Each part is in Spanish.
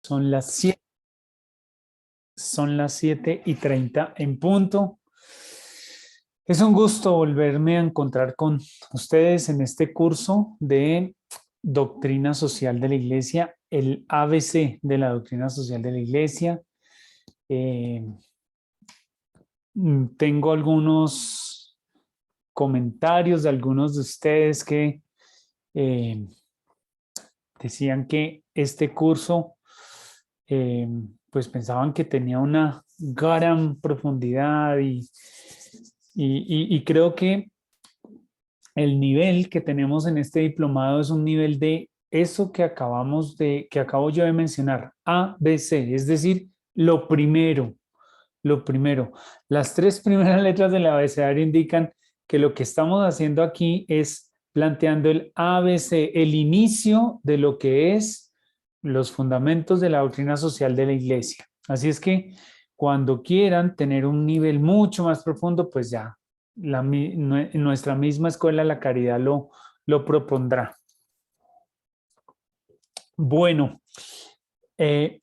Son las 7:30 en punto. Es un gusto volverme a encontrar con ustedes en este curso de Doctrina Social de la Iglesia, el ABC de la Doctrina Social de la Iglesia. Tengo algunos comentarios de algunos de ustedes que eh, decían que este curso pues pensaban que tenía una gran profundidad y creo que el nivel que tenemos en este diplomado es un nivel de eso que acabo yo de mencionar, A, B, C, es decir, lo primero, lo primero. Las tres primeras letras del abecedario indican que lo que estamos haciendo aquí es planteando el ABC, el inicio de lo que es los fundamentos de la doctrina social de la Iglesia. Así es que cuando quieran tener un nivel mucho más profundo, pues ya nuestra misma escuela, la Caridad, lo propondrá. Bueno, eh,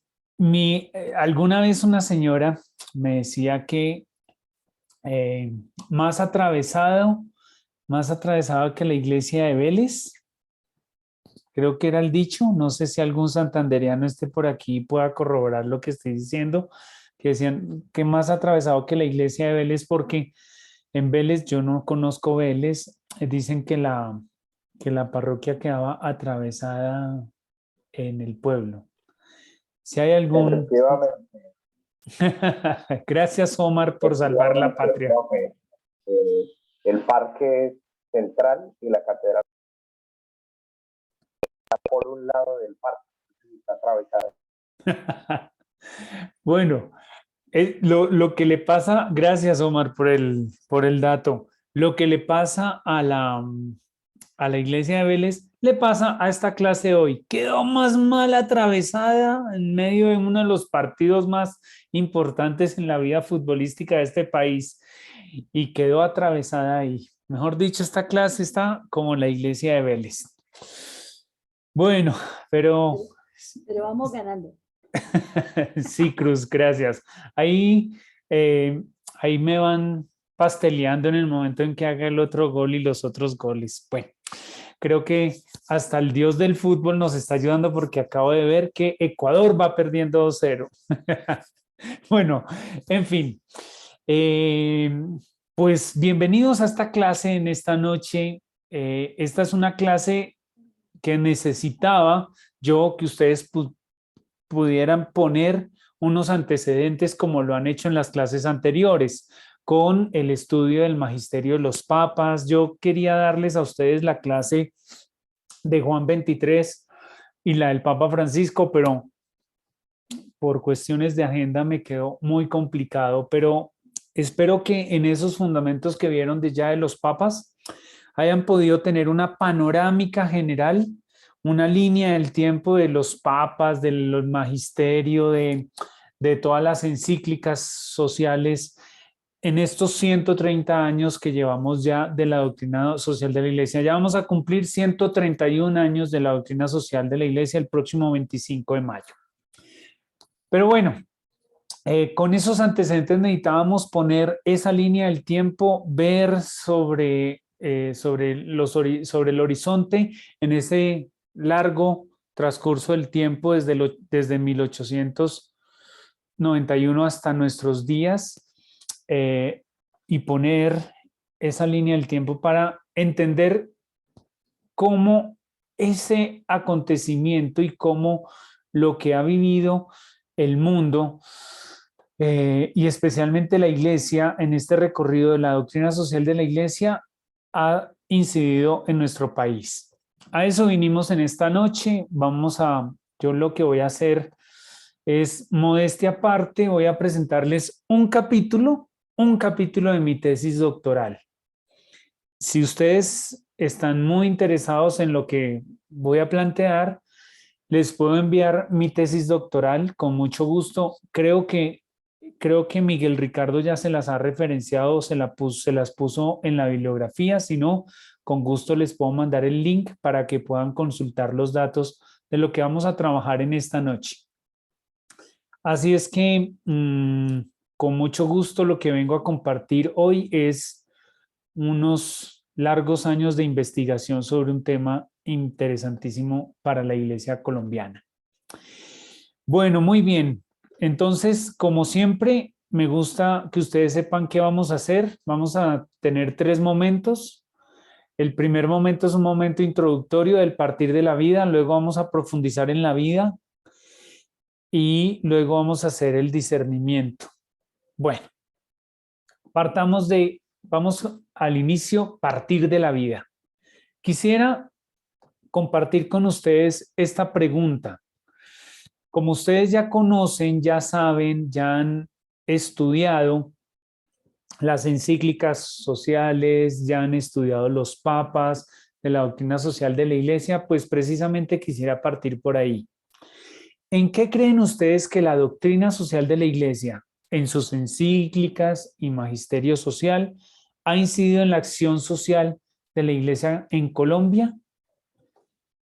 alguna vez una señora me decía que eh, más más atravesado que la iglesia de Vélez, creo que era el dicho, no sé si algún santandereano esté por aquí y pueda corroborar lo que estoy diciendo, que decían que más atravesado que la iglesia de Vélez, porque en Vélez yo no conozco Vélez, dicen que la parroquia quedaba atravesada en el pueblo. Si hay algún... Efectivamente, Gracias, Omar, por salvar la efectivamente, patria. profe. El parque central y la catedral está por un lado del parque, está atravesada. Bueno, lo que le pasa, gracias Omar por el dato, lo que le pasa a la iglesia de Vélez, le pasa a esta clase hoy. Quedó más mal atravesada en medio de uno de los partidos más importantes en la vida futbolística de este país y quedó atravesada ahí. Mejor dicho, esta clase está como la iglesia de Vélez. Bueno, pero... Pero vamos ganando. Sí, Cruz, gracias. Ahí, eh, ahí me van pasteleando en el momento en que haga el otro gol y los otros goles. Bueno, creo que hasta el dios del fútbol nos está ayudando porque acabo de ver que Ecuador va perdiendo 2-0. Bueno, en fin. Eh, pues bienvenidos a esta clase en esta noche. Esta es una clase que necesitaba yo que ustedes pudieran poner unos antecedentes como lo han hecho en las clases anteriores con el estudio del magisterio de los papas. Yo quería darles a ustedes la clase de Juan 23 y la del Papa Francisco, pero por cuestiones de agenda me quedó muy complicado, pero espero que en esos fundamentos que vieron de ya de los papas hayan podido tener una panorámica general, una línea del tiempo de los papas, del magisterio, de todas las encíclicas sociales en estos 130 años que llevamos ya de la doctrina social de la Iglesia. Ya vamos a cumplir 131 años de la doctrina social de la Iglesia el próximo 25 de mayo. Pero bueno, con esos antecedentes necesitábamos poner esa línea del tiempo, ver sobre el horizonte en ese largo transcurso del tiempo desde 1891 hasta nuestros días y poner esa línea del tiempo para entender cómo ese acontecimiento y cómo lo que ha vivido el mundo y especialmente la Iglesia en este recorrido de la doctrina social de la Iglesia ha incidido en nuestro país. A eso vinimos en esta noche. Yo lo que voy a hacer es modestia aparte, voy a presentarles un capítulo de mi tesis doctoral. Si ustedes están muy interesados en lo que voy a plantear, les puedo enviar mi tesis doctoral con mucho gusto. Creo que Miguel Ricardo ya se las ha referenciado, se las puso en la bibliografía. Si no, con gusto les puedo mandar el link para que puedan consultar los datos de lo que vamos a trabajar en esta noche. Así es que con mucho gusto lo que vengo a compartir hoy es unos largos años de investigación sobre un tema interesantísimo para la Iglesia colombiana. Bueno, muy bien. Entonces, como siempre, me gusta que ustedes sepan qué vamos a hacer. Vamos a tener 3 momentos. El primer momento es un momento introductorio del partir de la vida, luego vamos a profundizar en la vida y luego vamos a hacer el discernimiento. Bueno, vamos al inicio, partir de la vida. Quisiera compartir con ustedes esta pregunta. Como ustedes ya conocen, ya saben, ya han estudiado las encíclicas sociales, ya han estudiado los papas de la doctrina social de la Iglesia, pues precisamente quisiera partir por ahí. ¿En qué creen ustedes que la doctrina social de la Iglesia, en sus encíclicas y magisterio social, ha incidido en la acción social de la Iglesia en Colombia?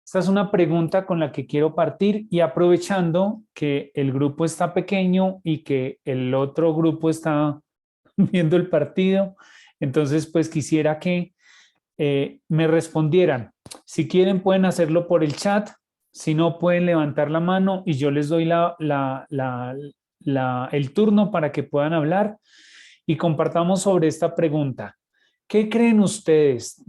Esta es una pregunta con la que quiero partir y aprovechando que el grupo está pequeño y que el otro grupo está viendo el partido, entonces pues quisiera que me respondieran. Si quieren pueden hacerlo por el chat, si no pueden levantar la mano y yo les doy el turno para que puedan hablar y compartamos sobre esta pregunta. ¿Qué creen ustedes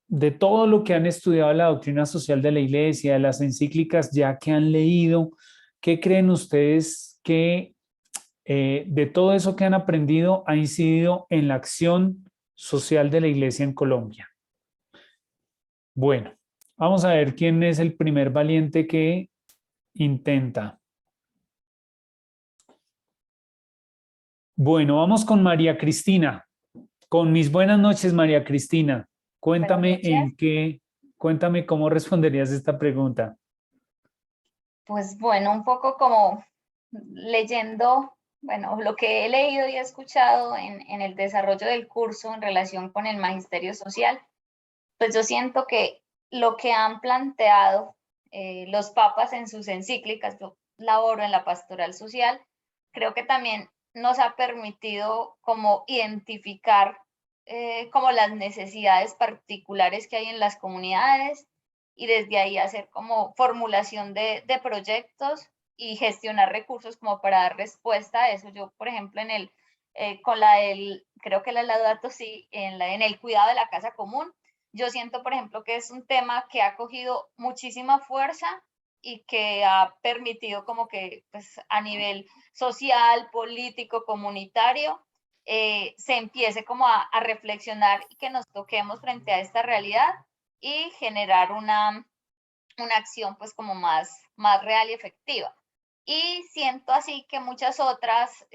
de todo lo que han estudiado la doctrina social de la Iglesia, de las encíclicas ya que han leído? ¿Qué creen ustedes que de todo eso que han aprendido ha incidido en la acción social de la Iglesia en Colombia? Bueno, vamos a ver quién es el primer valiente que intenta. Bueno, vamos con María Cristina. Con mis buenas noches, María Cristina. Buenas noches. Cuéntame cómo responderías a esta pregunta. Pues bueno, un poco como leyendo, bueno, lo que he leído y he escuchado en el desarrollo del curso en relación con el magisterio social, pues yo siento que lo que han planteado los papas en sus encíclicas, yo laboro en la pastoral social, creo que también nos ha permitido como identificar como las necesidades particulares que hay en las comunidades y desde ahí hacer como formulación de proyectos y gestionar recursos como para dar respuesta a eso. Yo, por ejemplo, con la del, creo que la Laudato Si, en el cuidado de la casa común, yo siento, por ejemplo, que es un tema que ha cogido muchísima fuerza y que ha permitido como que pues, a nivel social, político, comunitario, se empiece como a reflexionar y que nos toquemos frente a esta realidad y generar una acción pues como más real y efectiva. Y siento así que muchas otras,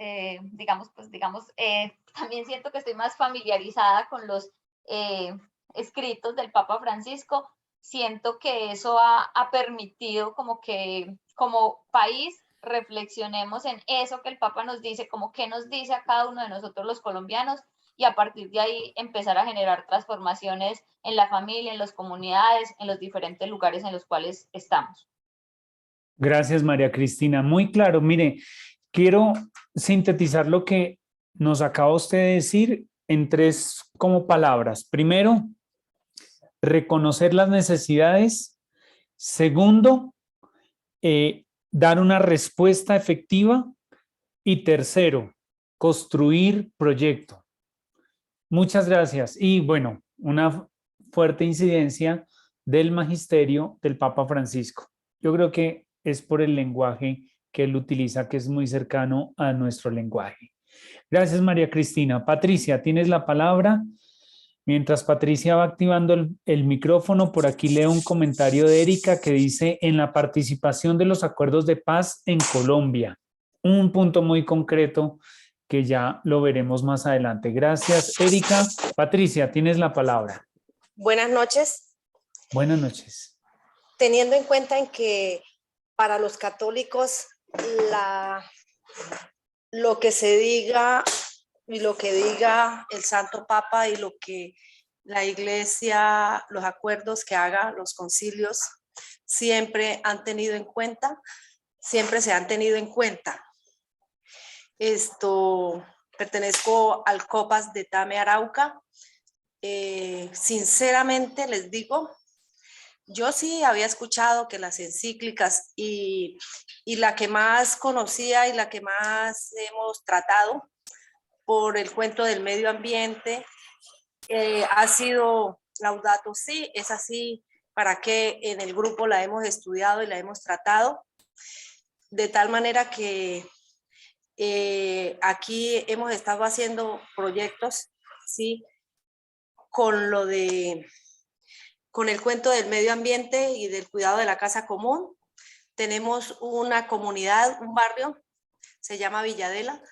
también siento que estoy más familiarizada con los escritos del Papa Francisco. Siento que eso ha permitido como que como país reflexionemos en eso que el Papa nos dice, como qué nos dice a cada uno de nosotros los colombianos, y a partir de ahí empezar a generar transformaciones en la familia, en las comunidades, en los diferentes lugares en los cuales estamos. Gracias, María Cristina. Muy claro. Mire, quiero sintetizar lo que nos acaba usted de decir en 3 como palabras. Primero, reconocer las necesidades. Segundo, dar una respuesta efectiva. Y tercero, construir proyecto. Muchas gracias. Y bueno, una fuerte incidencia del magisterio del Papa Francisco. Yo creo que es por el lenguaje que él utiliza, que es muy cercano a nuestro lenguaje. Gracias, María Cristina. Patricia, tienes la palabra. Mientras Patricia va activando el micrófono, por aquí leo un comentario de Erika que dice: en la participación de los acuerdos de paz en Colombia. Un punto muy concreto que ya lo veremos más adelante. Gracias, Erika. Patricia, tienes la palabra. Buenas noches. Buenas noches. Teniendo en cuenta en que para los católicos lo que se diga y lo que diga el Santo Papa y lo que la Iglesia, los acuerdos que haga, los concilios, siempre se han tenido en cuenta. Pertenezco al COPAS de Tame Arauca. Sinceramente les digo, yo sí había escuchado que las encíclicas y la que más conocía y la que más hemos tratado por el cuento del medio ambiente ha sido Laudato Si. Es así para que en el grupo la hemos estudiado y la hemos tratado, de tal manera que aquí hemos estado haciendo proyectos, ¿sí? Con el cuento del medio ambiente y del cuidado de la casa común. Tenemos una comunidad, un barrio, se llama Villadela,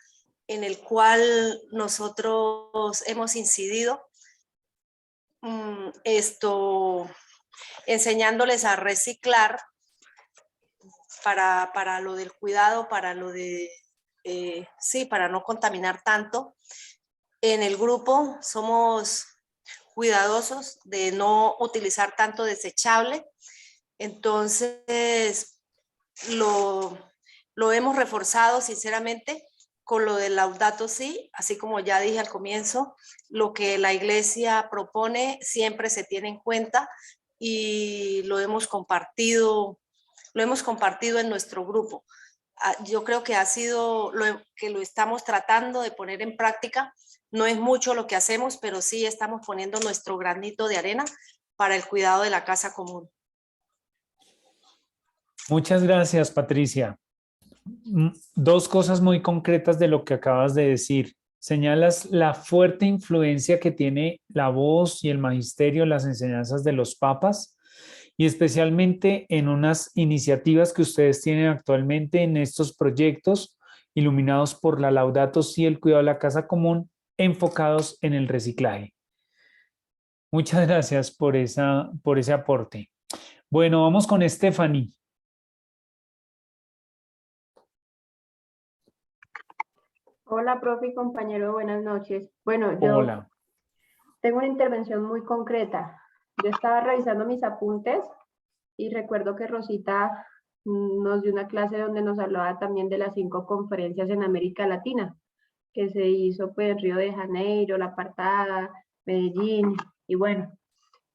en el cual nosotros hemos incidido enseñándoles a reciclar para lo del cuidado, para lo de, para no contaminar tanto. En el grupo somos cuidadosos de no utilizar tanto desechable, entonces lo hemos reforzado sinceramente con lo del Laudato Si, así como ya dije al comienzo, lo que la iglesia propone siempre se tiene en cuenta y lo hemos compartido en nuestro grupo. Yo creo que ha sido que lo estamos tratando de poner en práctica. No es mucho lo que hacemos, pero sí estamos poniendo nuestro granito de arena para el cuidado de la casa común. Muchas gracias, Patricia. Dos cosas muy concretas de lo que acabas de decir. Señalas la fuerte influencia que tiene la voz y el magisterio, las enseñanzas de los papas, y especialmente en unas iniciativas que ustedes tienen actualmente en estos proyectos iluminados por la Laudato Si, el cuidado de la casa común, enfocados en el reciclaje. Muchas gracias por ese aporte. Bueno, vamos con Stephanie. Hola, profe y compañero, buenas noches. Bueno, yo Hola. tengo una intervención muy concreta. Yo estaba revisando mis apuntes y recuerdo que Rosita nos dio una clase donde nos hablaba también de las 5 conferencias en América Latina, que se hizo pues en Río de Janeiro, La Apartada, Medellín, y bueno,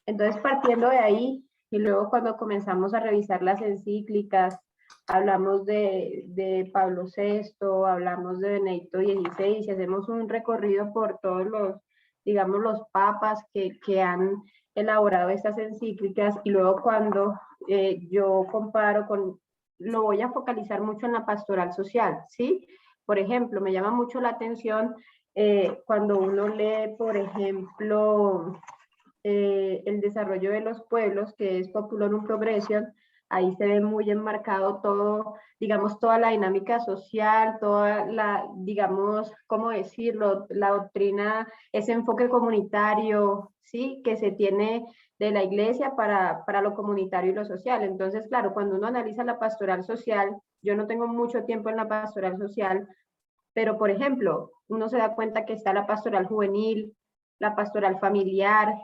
entonces partiendo de ahí, y luego cuando comenzamos a revisar las encíclicas, hablamos de Pablo VI, hablamos de Benedicto XVI, y hacemos un recorrido por todos los, digamos, los papas que han elaborado estas encíclicas, y luego cuando yo comparo con, lo voy a focalizar mucho en la pastoral social, ¿sí? Por ejemplo, me llama mucho la atención cuando uno lee, por ejemplo, el desarrollo de los pueblos, que es Populorum Progression. Ahí se ve muy enmarcado todo, digamos, toda la dinámica social, toda la, digamos, ¿cómo decirlo? La doctrina, ese enfoque comunitario, ¿sí? Que se tiene de la iglesia para lo comunitario y lo social. Entonces, claro, cuando uno analiza la pastoral social, yo no tengo mucho tiempo en la pastoral social, pero, por ejemplo, uno se da cuenta que está la pastoral juvenil, la pastoral familiar,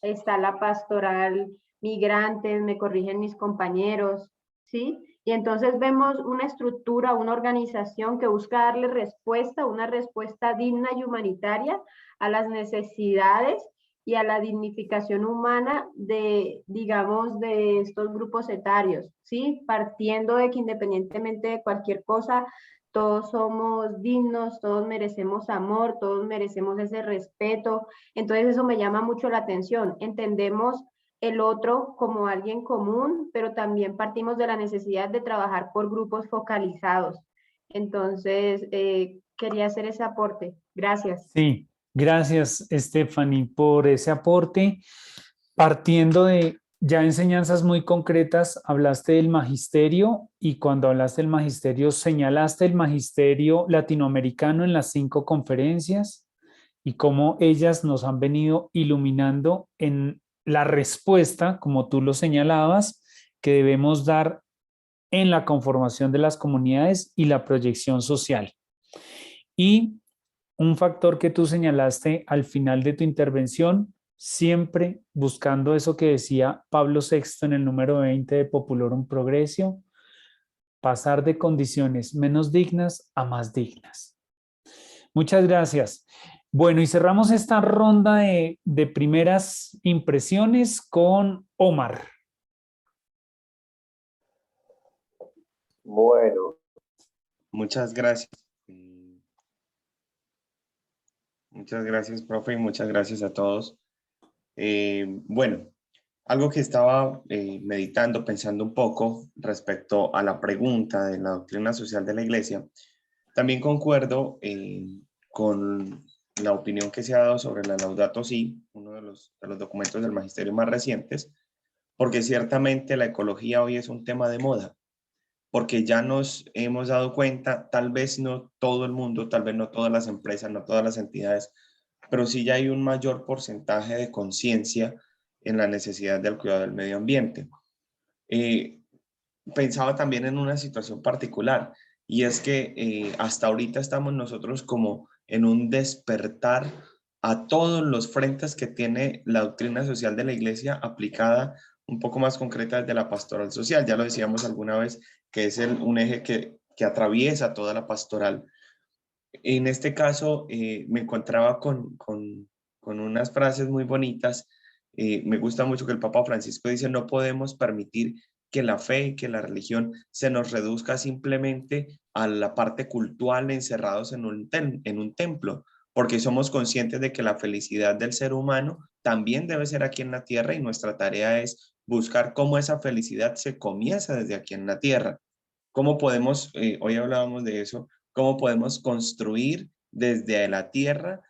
está la pastoral migrante, me corrigen mis compañeros, ¿sí? Y entonces vemos una estructura, una organización que busca darle respuesta, una respuesta digna y humanitaria a las necesidades y a la dignificación humana de, digamos, de estos grupos etarios, ¿sí? Partiendo de que independientemente de cualquier cosa, todos somos dignos, todos merecemos amor, todos merecemos ese respeto. Entonces eso me llama mucho la atención. Entendemos el otro como alguien común, pero también partimos de la necesidad de trabajar por grupos focalizados. Entonces, quería hacer ese aporte. Gracias. Sí, gracias, Stephanie, por ese aporte. Partiendo de ya enseñanzas muy concretas, hablaste del magisterio y cuando hablaste del magisterio, señalaste el magisterio latinoamericano en las 5 conferencias y cómo ellas nos han venido iluminando en la respuesta, como tú lo señalabas, que debemos dar en la conformación de las comunidades y la proyección social. Y un factor que tú señalaste al final de tu intervención, siempre buscando eso que decía Pablo VI en el número 20 de Populorum Progressio, pasar de condiciones menos dignas a más dignas. Muchas gracias. Bueno, y cerramos esta ronda de primeras impresiones con Omar. Bueno, Muchas gracias. Muchas gracias, profe, y muchas gracias a todos. Bueno, algo que estaba meditando, pensando un poco respecto a la pregunta de la doctrina social de la Iglesia, también concuerdo con la opinión que se ha dado sobre la Laudato Si, uno de los documentos del magisterio más recientes, porque ciertamente la ecología hoy es un tema de moda, porque ya nos hemos dado cuenta, tal vez no todo el mundo, tal vez no todas las empresas, no todas las entidades, pero sí ya hay un mayor porcentaje de conciencia en la necesidad del cuidado del medio ambiente. Pensaba también en una situación particular, y es que hasta ahorita estamos nosotros como en un despertar a todos los frentes que tiene la doctrina social de la Iglesia aplicada un poco más concreta desde la pastoral social. Ya lo decíamos alguna vez, que es un eje que atraviesa toda la pastoral. En este caso, me encontraba con unas frases muy bonitas. Me gusta mucho que el Papa Francisco dice: no podemos permitir que la fe y que la religión se nos reduzca simplemente a la parte cultural encerrados en un templo, porque somos conscientes de que la felicidad del ser humano también debe ser aquí en la tierra, y nuestra tarea es buscar cómo esa felicidad se comienza desde aquí en la tierra. ¿Cómo podemos, hoy hablábamos de eso, cómo podemos construir desde la tierra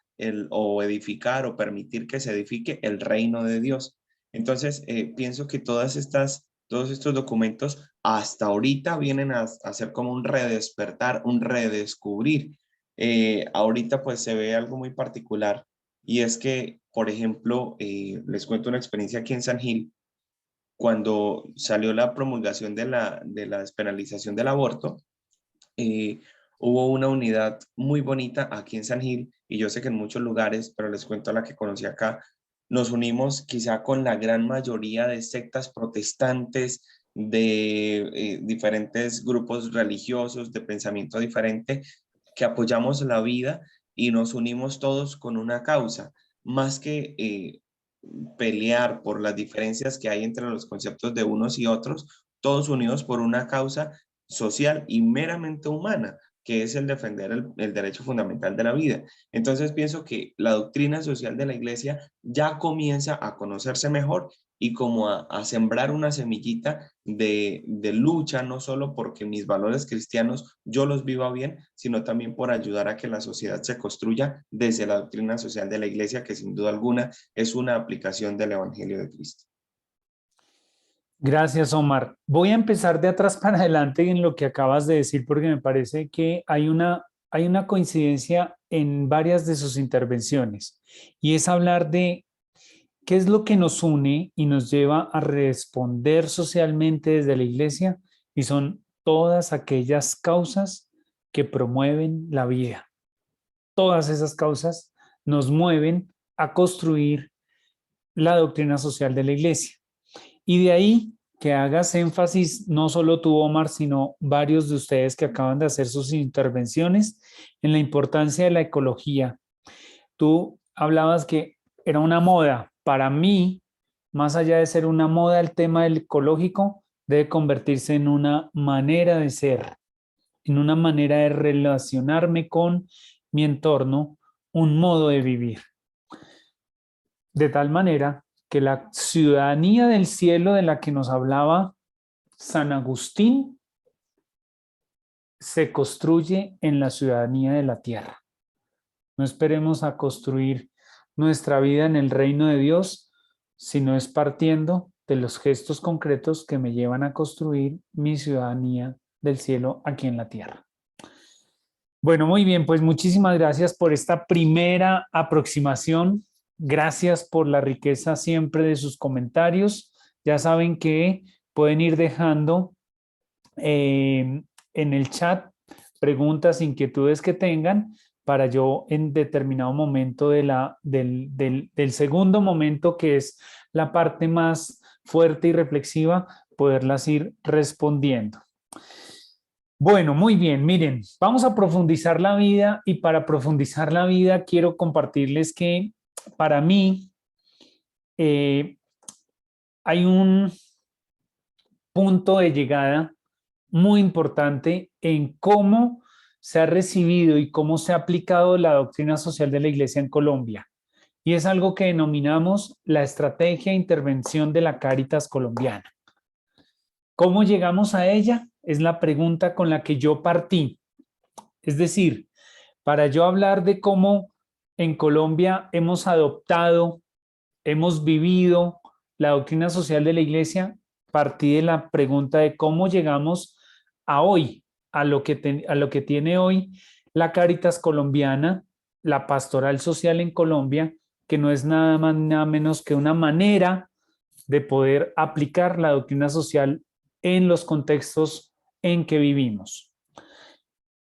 o edificar o permitir que se edifique el reino de Dios? Entonces, pienso que todos estos documentos hasta ahorita vienen a ser como un redespertar, un redescubrir. Ahorita pues se ve algo muy particular, y es que, por ejemplo, les cuento una experiencia aquí en San Gil. Cuando salió la promulgación de la despenalización del aborto, eh, hubo una unidad muy bonita aquí en San Gil, y yo sé que en muchos lugares, pero les cuento la que conocí acá. Nos unimos quizá con la gran mayoría de sectas protestantes, de diferentes grupos religiosos de pensamiento diferente, que apoyamos la vida y nos unimos todos con una causa, más que pelear por las diferencias que hay entre los conceptos de unos y otros, todos unidos por una causa social y meramente humana, que es el defender el derecho fundamental de la vida. Entonces pienso que la doctrina social de la Iglesia ya comienza a conocerse mejor, y como a sembrar una semillita de lucha, no solo porque mis valores cristianos yo los viva bien, sino también por ayudar a que la sociedad se construya desde la doctrina social de la Iglesia, que sin duda alguna es una aplicación del Evangelio de Cristo. Gracias, Omar. Voy a empezar de atrás para adelante en lo que acabas de decir, porque me parece que hay una coincidencia en varias de sus intervenciones, y es hablar de qué es lo que nos une y nos lleva a responder socialmente desde la Iglesia, y son todas aquellas causas que promueven la vida. Todas esas causas nos mueven a construir la doctrina social de la Iglesia. Y de ahí que hagas énfasis, no solo tú, Omar, sino varios de ustedes que acaban de hacer sus intervenciones, en la importancia de la ecología. Tú hablabas que era una moda. Para mí, más allá de ser una moda, el tema del ecológico debe convertirse en una manera de ser, en una manera de relacionarme con mi entorno, un modo de vivir. De tal manera que la ciudadanía del cielo de la que nos hablaba San Agustín se construye en la ciudadanía de la tierra. No esperemos a construir nuestra vida en el reino de Dios, sino es partiendo de los gestos concretos que me llevan a construir mi ciudadanía del cielo aquí en la tierra. Bueno, muy bien, pues muchísimas gracias por esta primera aproximación. Gracias por la riqueza siempre de sus comentarios. Ya saben que pueden ir dejando en el chat preguntas, inquietudes que tengan, para yo en determinado momento del segundo momento, que es la parte más fuerte y reflexiva, poderlas ir respondiendo. Bueno, muy bien, miren, vamos a profundizar la vida y para profundizar la vida quiero compartirles que para mí eh, hay un punto de llegada muy importante en cómo se ha recibido y cómo se ha aplicado la doctrina social de la Iglesia en Colombia. Y es algo que denominamos la estrategia de intervención de la Cáritas colombiana. ¿Cómo llegamos a ella? Es la pregunta con la que yo partí. Es decir, para yo hablar de cómo en Colombia hemos adoptado, hemos vivido la doctrina social de la Iglesia, partí de la pregunta de cómo llegamos a hoy, a lo que tiene hoy la Cáritas colombiana, la pastoral social en Colombia, que no es nada más nada menos que una manera de poder aplicar la doctrina social en los contextos en que vivimos.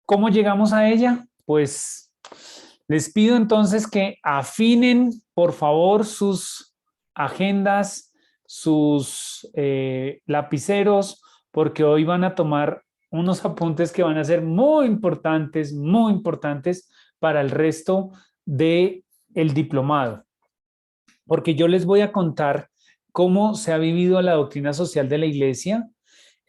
¿Cómo llegamos a ella? Pues les pido entonces que afinen, por favor, sus agendas, sus lapiceros, porque hoy van a tomar unos apuntes que van a ser muy importantes para el resto del diplomado. Porque yo les voy a contar cómo se ha vivido la doctrina social de la Iglesia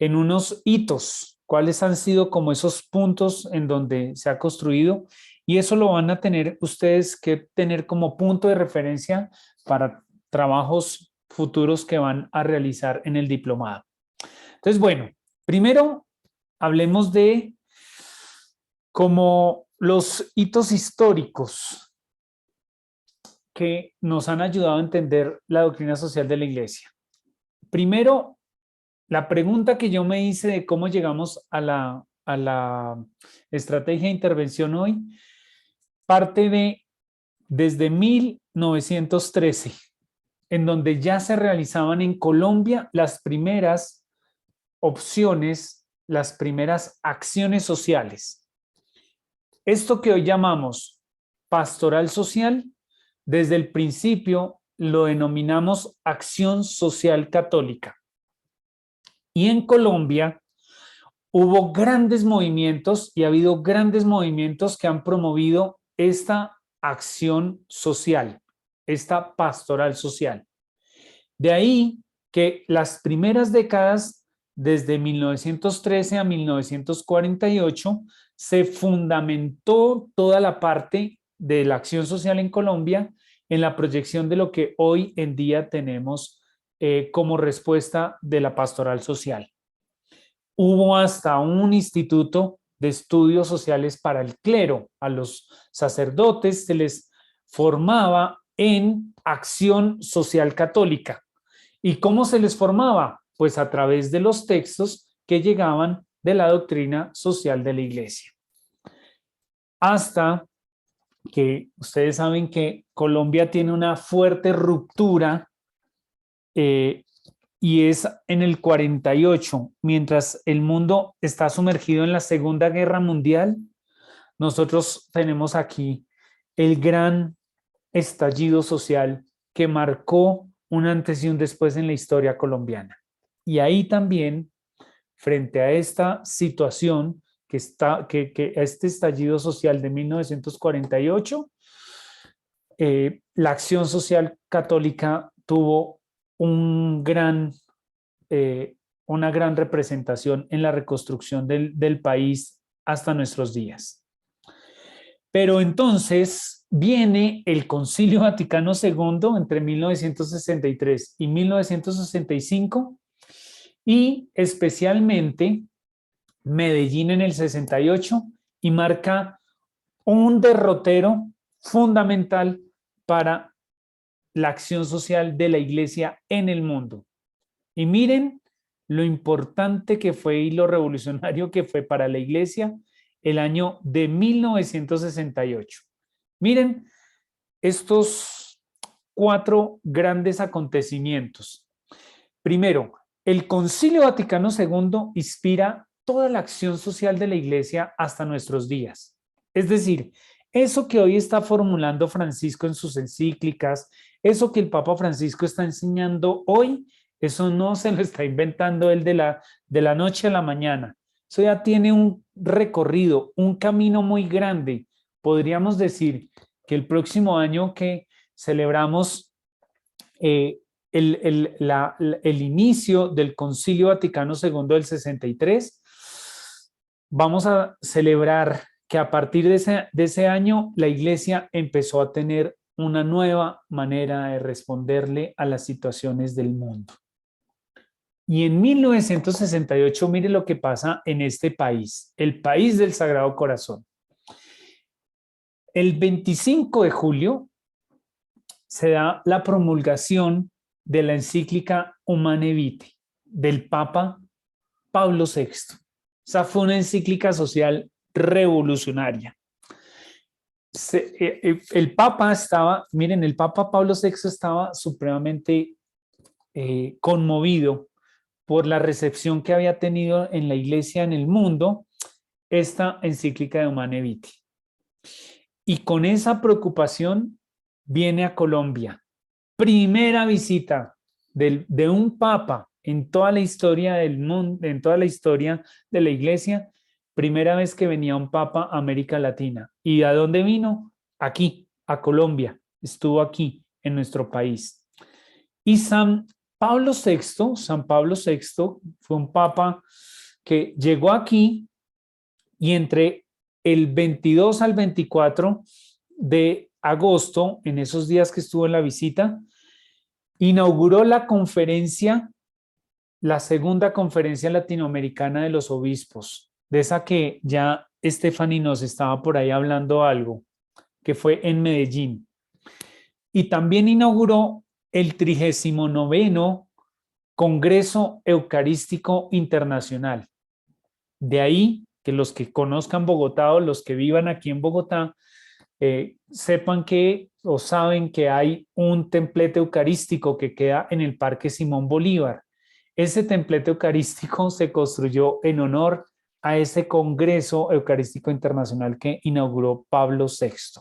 en unos hitos, cuáles han sido como esos puntos en donde se ha construido, y eso lo van a tener ustedes que tener como punto de referencia para trabajos futuros que van a realizar en el diplomado. Entonces, bueno, primero hablemos de como los hitos históricos que nos han ayudado a entender la doctrina social de la Iglesia. Primero, la pregunta que yo me hice de cómo llegamos a la estrategia de intervención hoy parte desde 1913, en donde ya se realizaban en Colombia las primeras opciones, las primeras acciones sociales. Esto que hoy llamamos pastoral social, desde el principio lo denominamos acción social católica. Y en Colombia hubo grandes movimientos y ha habido grandes movimientos que han promovido esta acción social, esta pastoral social. De ahí que las primeras décadas, desde 1913 a 1948, se fundamentó toda la parte de la acción social en Colombia en la proyección de lo que hoy en día tenemos como respuesta de la pastoral social. Hubo hasta un instituto de estudios sociales para el clero. A los sacerdotes se les formaba en acción social católica. ¿Y cómo se les formaba? Pues a través de los textos que llegaban de la doctrina social de la Iglesia. Hasta que ustedes saben que Colombia tiene una fuerte ruptura y es en el 48, mientras el mundo está sumergido en la Segunda Guerra Mundial, nosotros tenemos aquí el gran estallido social que marcó un antes y un después en la historia colombiana. Y ahí también, frente a esta situación, que este estallido social de 1948, la acción social católica tuvo una gran representación en la reconstrucción del país hasta nuestros días. Pero entonces viene el Concilio Vaticano II entre 1963 y 1965 y especialmente Medellín en el 68 y marca un derrotero fundamental para la acción social de la Iglesia en el mundo. Y miren lo importante que fue y lo revolucionario que fue para la Iglesia el año de 1968. Miren estos 4 grandes acontecimientos. Primero, el Concilio Vaticano II inspira toda la acción social de la Iglesia hasta nuestros días. Es decir, eso que hoy está formulando Francisco en sus encíclicas, eso que el Papa Francisco está enseñando hoy, eso no se lo está inventando él de la noche a la mañana. Eso ya tiene un recorrido, un camino muy grande. Podríamos decir que el próximo año que celebramos el inicio del Concilio Vaticano II del 63, vamos a celebrar que a partir de ese año la Iglesia empezó a tener una nueva manera de responderle a las situaciones del mundo. Y en 1968, mire lo que pasa en este país, el país del Sagrado Corazón. El 25 de julio se da la promulgación de la encíclica Humane Vitae del Papa Pablo VI. Esa fue una encíclica social revolucionaria. El Papa estaba, miren, el Papa Pablo VI estaba supremamente conmovido por la recepción que había tenido en la Iglesia en el mundo esta encíclica de Humane Vitae. Y con esa preocupación viene a Colombia. Primera visita de un papa en toda la historia del mundo, en toda la historia de la Iglesia. Primera vez que venía un papa a América Latina. ¿Y a dónde vino? Aquí, a Colombia. Estuvo aquí, en nuestro país. Y San Pablo VI fue un papa que llegó aquí y entre el 22 al 24 de agosto, en esos días que estuvo en la visita, inauguró la conferencia, la segunda conferencia latinoamericana de los obispos, de esa que ya Stephanie nos estaba por ahí hablando algo, que fue en Medellín. Y también inauguró el 39º Congreso Eucarístico Internacional. De ahí que los que conozcan Bogotá o los que vivan aquí en Bogotá sepan que o saben que hay un templete eucarístico que queda en el Parque Simón Bolívar. Ese templete eucarístico se construyó en honor a ese Congreso Eucarístico Internacional que inauguró Pablo VI.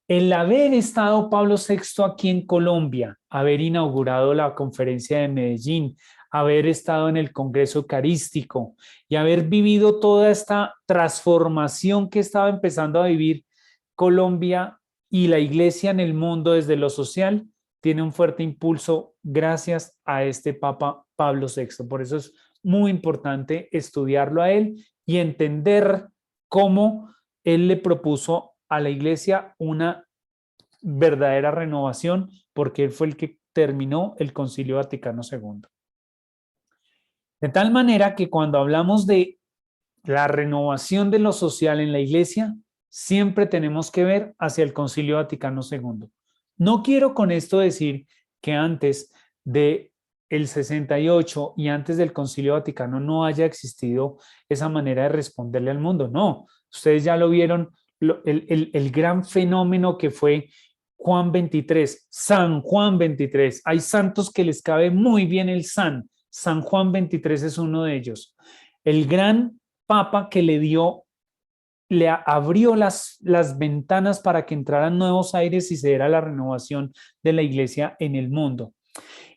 El haber estado Pablo VI aquí en Colombia, haber inaugurado la conferencia de Medellín, haber estado en el Congreso Eucarístico y haber vivido toda esta transformación que estaba empezando a vivir Colombia y la Iglesia en el mundo desde lo social, tiene un fuerte impulso gracias a este Papa Pablo VI. Por eso es muy importante estudiarlo a él y entender cómo él le propuso a la Iglesia una verdadera renovación, porque él fue el que terminó el Concilio Vaticano II. De tal manera que cuando hablamos de la renovación de lo social en la Iglesia, siempre tenemos que ver hacia el Concilio Vaticano II. No quiero con esto decir que antes del 68 y antes del Concilio Vaticano no haya existido esa manera de responderle al mundo. No, ustedes ya lo vieron, el gran fenómeno que fue Juan 23, San Juan 23. Hay santos que les cabe muy bien el San Juan 23 es uno de ellos. El gran papa que le abrió las ventanas para que entraran nuevos aires y se diera la renovación de la Iglesia en el mundo.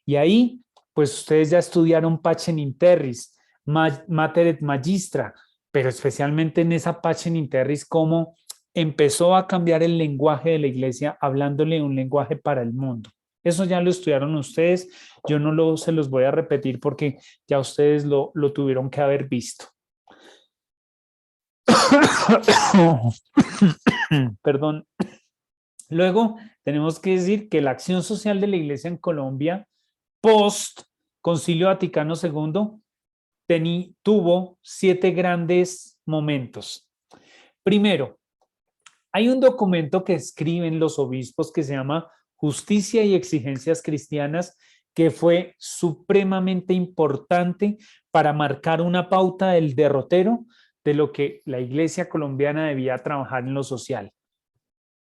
Y ahí, pues ustedes ya estudiaron Pacem in Terris, Mater et Magistra, pero especialmente en esa Pacem in Terris, cómo empezó a cambiar el lenguaje de la Iglesia, hablándole un lenguaje para el mundo. Eso ya lo estudiaron ustedes, yo no se los voy a repetir porque ya ustedes lo tuvieron que haber visto. Perdón. Luego tenemos que decir que la acción social de la Iglesia en Colombia post Concilio Vaticano II tuvo 7 grandes momentos. Primero, hay un documento que escriben los obispos que se llama Justicia y Exigencias Cristianas, que fue supremamente importante para marcar una pauta del derrotero de lo que la Iglesia colombiana debía trabajar en lo social.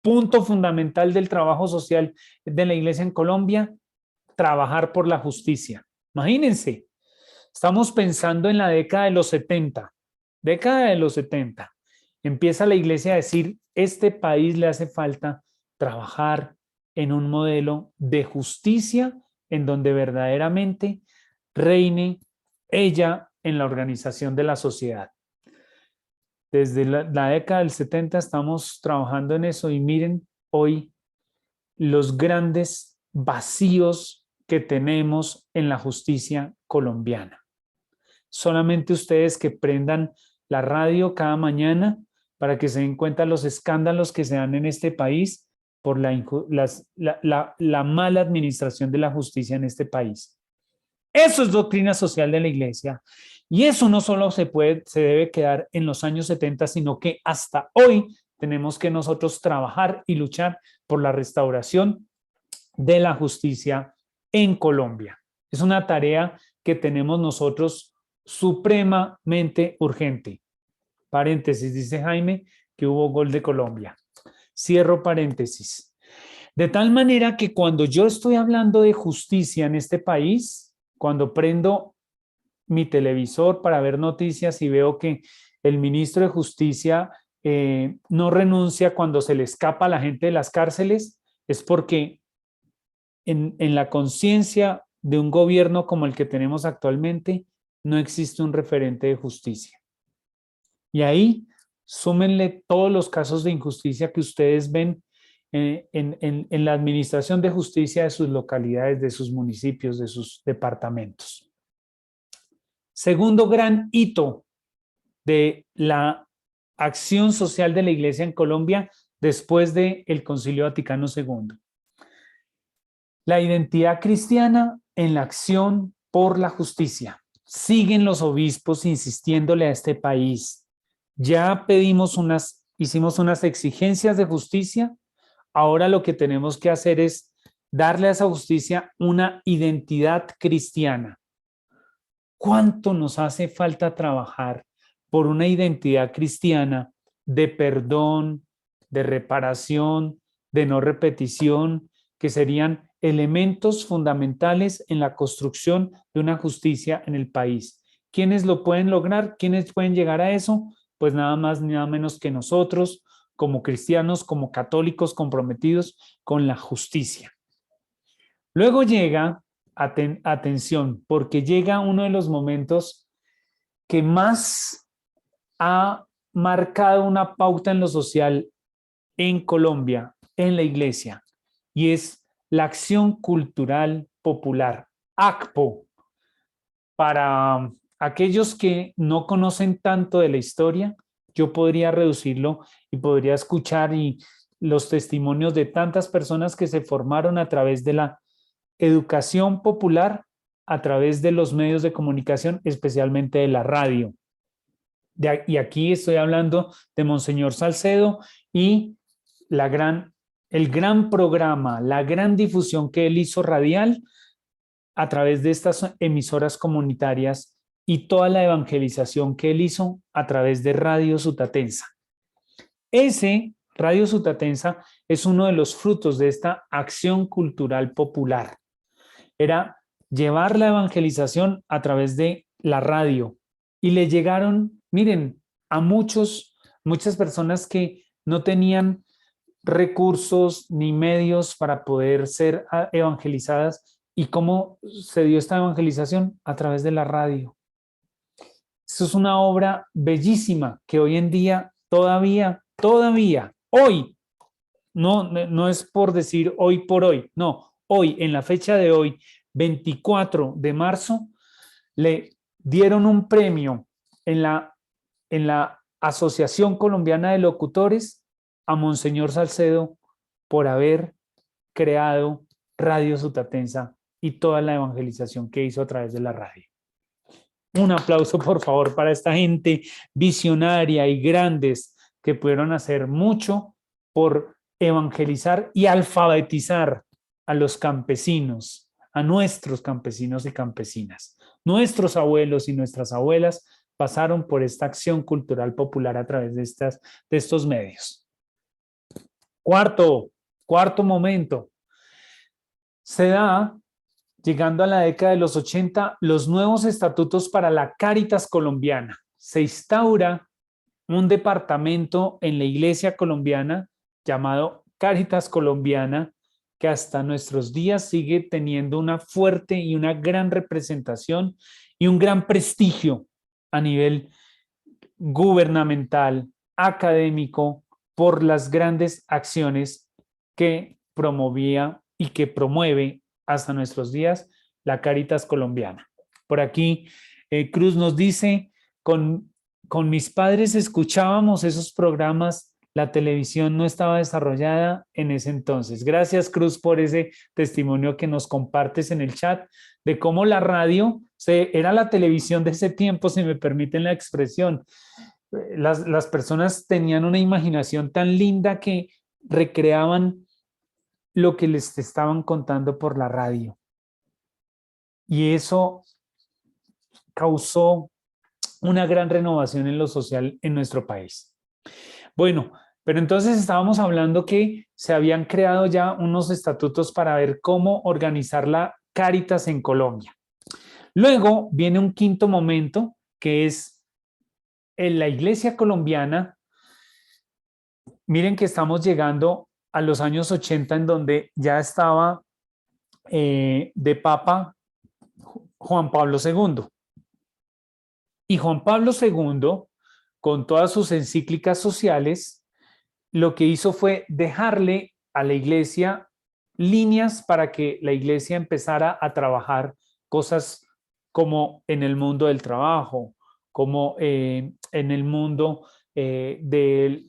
Punto fundamental del trabajo social de la Iglesia en Colombia, trabajar por la justicia. Imagínense, estamos pensando en la década de los 70. Empieza la Iglesia a decir, este país le hace falta trabajar en un modelo de justicia en donde verdaderamente reine ella en la organización de la sociedad. Desde la década del 70 estamos trabajando en eso y miren hoy los grandes vacíos que tenemos en la justicia colombiana. Solamente ustedes que prendan la radio cada mañana para que se den cuenta los escándalos que se dan en este país por la mala administración de la justicia en este país. Eso es doctrina social de la Iglesia. Y eso no solo se debe quedar en los años 70, sino que hasta hoy tenemos que nosotros trabajar y luchar por la restauración de la justicia en Colombia. Es una tarea que tenemos nosotros supremamente urgente. Paréntesis, dice Jaime que hubo gol de Colombia. Cierro paréntesis. De tal manera que cuando yo estoy hablando de justicia en este país, cuando prendo mi televisor para ver noticias y veo que el ministro de Justicia no renuncia cuando se le escapa a la gente de las cárceles, es porque en la conciencia de un gobierno como el que tenemos actualmente, no existe un referente de justicia. Y ahí súmenle todos los casos de injusticia que ustedes ven en la administración de justicia de sus localidades, de sus municipios, de sus departamentos. Segundo gran hito de la acción social de la Iglesia en Colombia después del Concilio Vaticano II. La identidad cristiana en la acción por la justicia. Siguen los obispos insistiéndole a este país. Ya hicimos unas exigencias de justicia. Ahora lo que tenemos que hacer es darle a esa justicia una identidad cristiana. ¿Cuánto nos hace falta trabajar por una identidad cristiana de perdón, de reparación, de no repetición, que serían elementos fundamentales en la construcción de una justicia en el país? ¿Quiénes lo pueden lograr? ¿Quiénes pueden llegar a eso? Pues nada más ni nada menos que nosotros, como cristianos, como católicos comprometidos con la justicia. Luego llega, atención, porque llega uno de los momentos que más ha marcado una pauta en lo social en Colombia, en la Iglesia, y es la acción cultural popular, ACPO. Para aquellos que no conocen tanto de la historia, yo podría reducirlo y podría escuchar los testimonios de tantas personas que se formaron a través de la educación popular, a través de los medios de comunicación, especialmente de la radio. Y aquí estoy hablando de Monseñor Salcedo y el gran programa, la gran difusión que él hizo radial a través de estas emisoras comunitarias y toda la evangelización que él hizo a través de Radio Sutatensa. Ese Radio Sutatensa es uno de los frutos de esta acción cultural popular. Era llevar la evangelización a través de la radio y le llegaron, miren, a muchas personas que no tenían recursos ni medios para poder ser evangelizadas. ¿Y cómo se dio esta evangelización? A través de la radio. Eso es una obra bellísima que hoy en día todavía, hoy, no es por decir hoy por hoy, no, hoy, en la fecha de hoy, 24 de marzo, le dieron un premio en la Asociación Colombiana de Locutores a Monseñor Salcedo por haber creado Radio Sutatensa y toda la evangelización que hizo a través de la radio. Un aplauso, por favor, para esta gente visionaria y grandes que pudieron hacer mucho por evangelizar y alfabetizar a los campesinos, a nuestros campesinos y campesinas. Nuestros abuelos y nuestras abuelas pasaron por esta acción cultural popular a través de estos medios. Cuarto momento. Se da, llegando a la década de los 80, los nuevos estatutos para la Cáritas colombiana. Se instaura un departamento en la Iglesia colombiana llamado Cáritas colombiana, que hasta nuestros días sigue teniendo una fuerte y una gran representación y un gran prestigio a nivel gubernamental, académico, por las grandes acciones que promovía y que promueve hasta nuestros días la Cáritas colombiana. Por aquí, Cruz nos dice, con mis padres escuchábamos esos programas, la televisión no estaba desarrollada en ese entonces. Gracias, Cruz, por ese testimonio que nos compartes en el chat de cómo la radio era la televisión de ese tiempo, si me permiten la expresión. Las personas tenían una imaginación tan linda que recreaban lo que les estaban contando por la radio. Y eso causó una gran renovación en lo social en nuestro país. Bueno, pero entonces estábamos hablando que se habían creado ya unos estatutos para ver cómo organizar la Cáritas en Colombia. Luego viene un quinto momento que es en la Iglesia colombiana. Miren que estamos llegando a los años 80 en donde ya estaba de Papa Juan Pablo II. Y Juan Pablo II, con todas sus encíclicas sociales, lo que hizo fue dejarle a la Iglesia líneas para que la Iglesia empezara a trabajar cosas como en el mundo del trabajo, como en el mundo del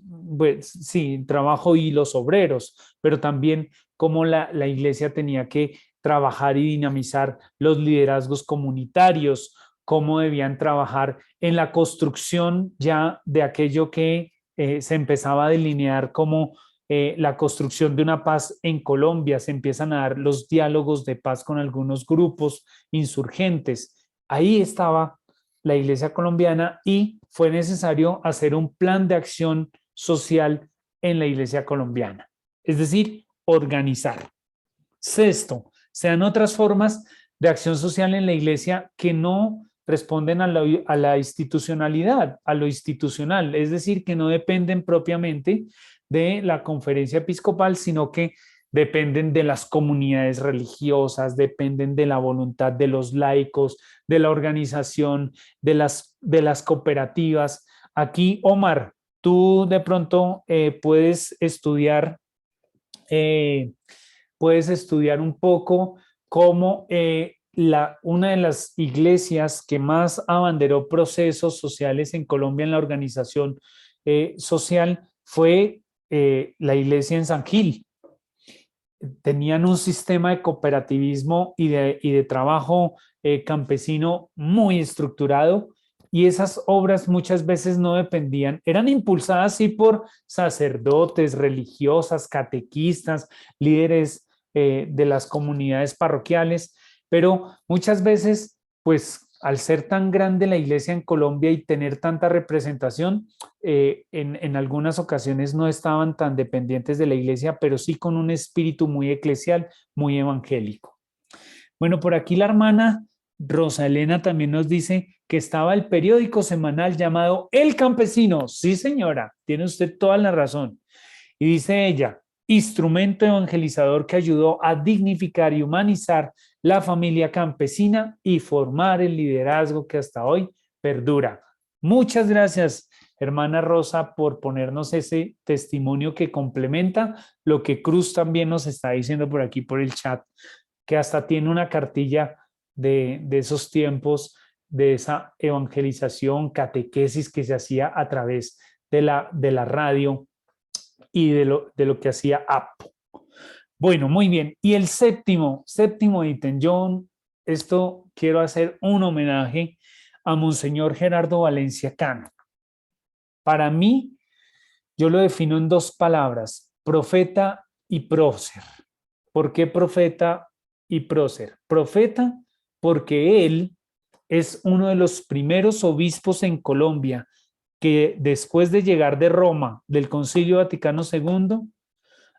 trabajo y los obreros, pero también cómo la Iglesia tenía que trabajar y dinamizar los liderazgos comunitarios, cómo debían trabajar en la construcción ya de aquello que se empezaba a delinear como la construcción de una paz en Colombia. Se empiezan a dar los diálogos de paz con algunos grupos insurgentes. Ahí estaba la Iglesia colombiana y fue necesario hacer un plan de acción social en la Iglesia colombiana, es decir, organizar. Sexto, se dan otras formas de acción social en la Iglesia que no responden a la institucionalidad, a lo institucional, es decir, que no dependen propiamente de la conferencia episcopal, sino que dependen de las comunidades religiosas, dependen de la voluntad de los laicos, de la organización, de las cooperativas. Aquí, Omar, tú de pronto puedes estudiar un poco cómo una de las iglesias que más abanderó procesos sociales en Colombia en la organización social fue la iglesia en San Gil. Tenían un sistema de cooperativismo y de trabajo campesino muy estructurado, y esas obras muchas veces no dependían, eran impulsadas sí por sacerdotes, religiosas, catequistas, líderes de las comunidades parroquiales, pero muchas veces, pues al ser tan grande la iglesia en Colombia y tener tanta representación, en algunas ocasiones no estaban tan dependientes de la iglesia, pero sí con un espíritu muy eclesial, muy evangélico. Bueno, por aquí la hermana Rosa Elena también nos dice que estaba el periódico semanal llamado El Campesino. Sí, señora, tiene usted toda la razón. Y dice ella, instrumento evangelizador que ayudó a dignificar y humanizar la familia campesina y formar el liderazgo que hasta hoy perdura. Muchas gracias, hermana Rosa, por ponernos ese testimonio que complementa lo que Cruz también nos está diciendo por aquí por el chat, que hasta tiene una cartilla de esos tiempos, de esa evangelización, catequesis que se hacía a través de la radio y de lo que hacía APO. Bueno, muy bien. Y el séptimo ítem, yo esto quiero hacer un homenaje a Monseñor Gerardo Valencia Cano. Para mí, yo lo defino en dos palabras, profeta y prócer. ¿Por qué profeta y prócer? Profeta porque él es uno de los primeros obispos en Colombia que después de llegar de Roma, del Concilio Vaticano II,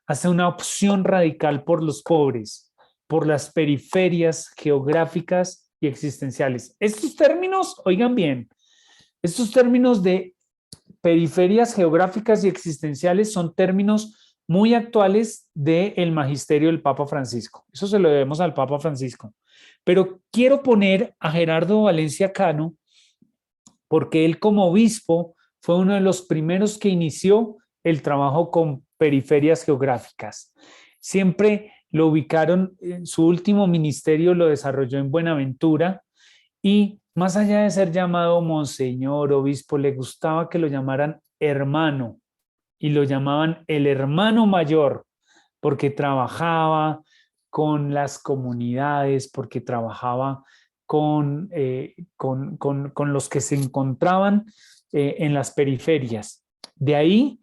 hace una opción radical por los pobres, por las periferias geográficas y existenciales. Estos términos, oigan bien, estos términos de periferias geográficas y existenciales son términos muy actuales del magisterio del Papa Francisco. Eso se lo debemos al Papa Francisco. Pero quiero poner a Gerardo Valencia Cano porque él como obispo fue uno de los primeros que inició el trabajo con periferias geográficas. Siempre lo ubicaron, en su último ministerio lo desarrolló en Buenaventura, y más allá de ser llamado monseñor, obispo, le gustaba que lo llamaran hermano, y lo llamaban el hermano mayor, porque trabajaba con las comunidades, porque trabajaba con los que se encontraban en las periferias. De ahí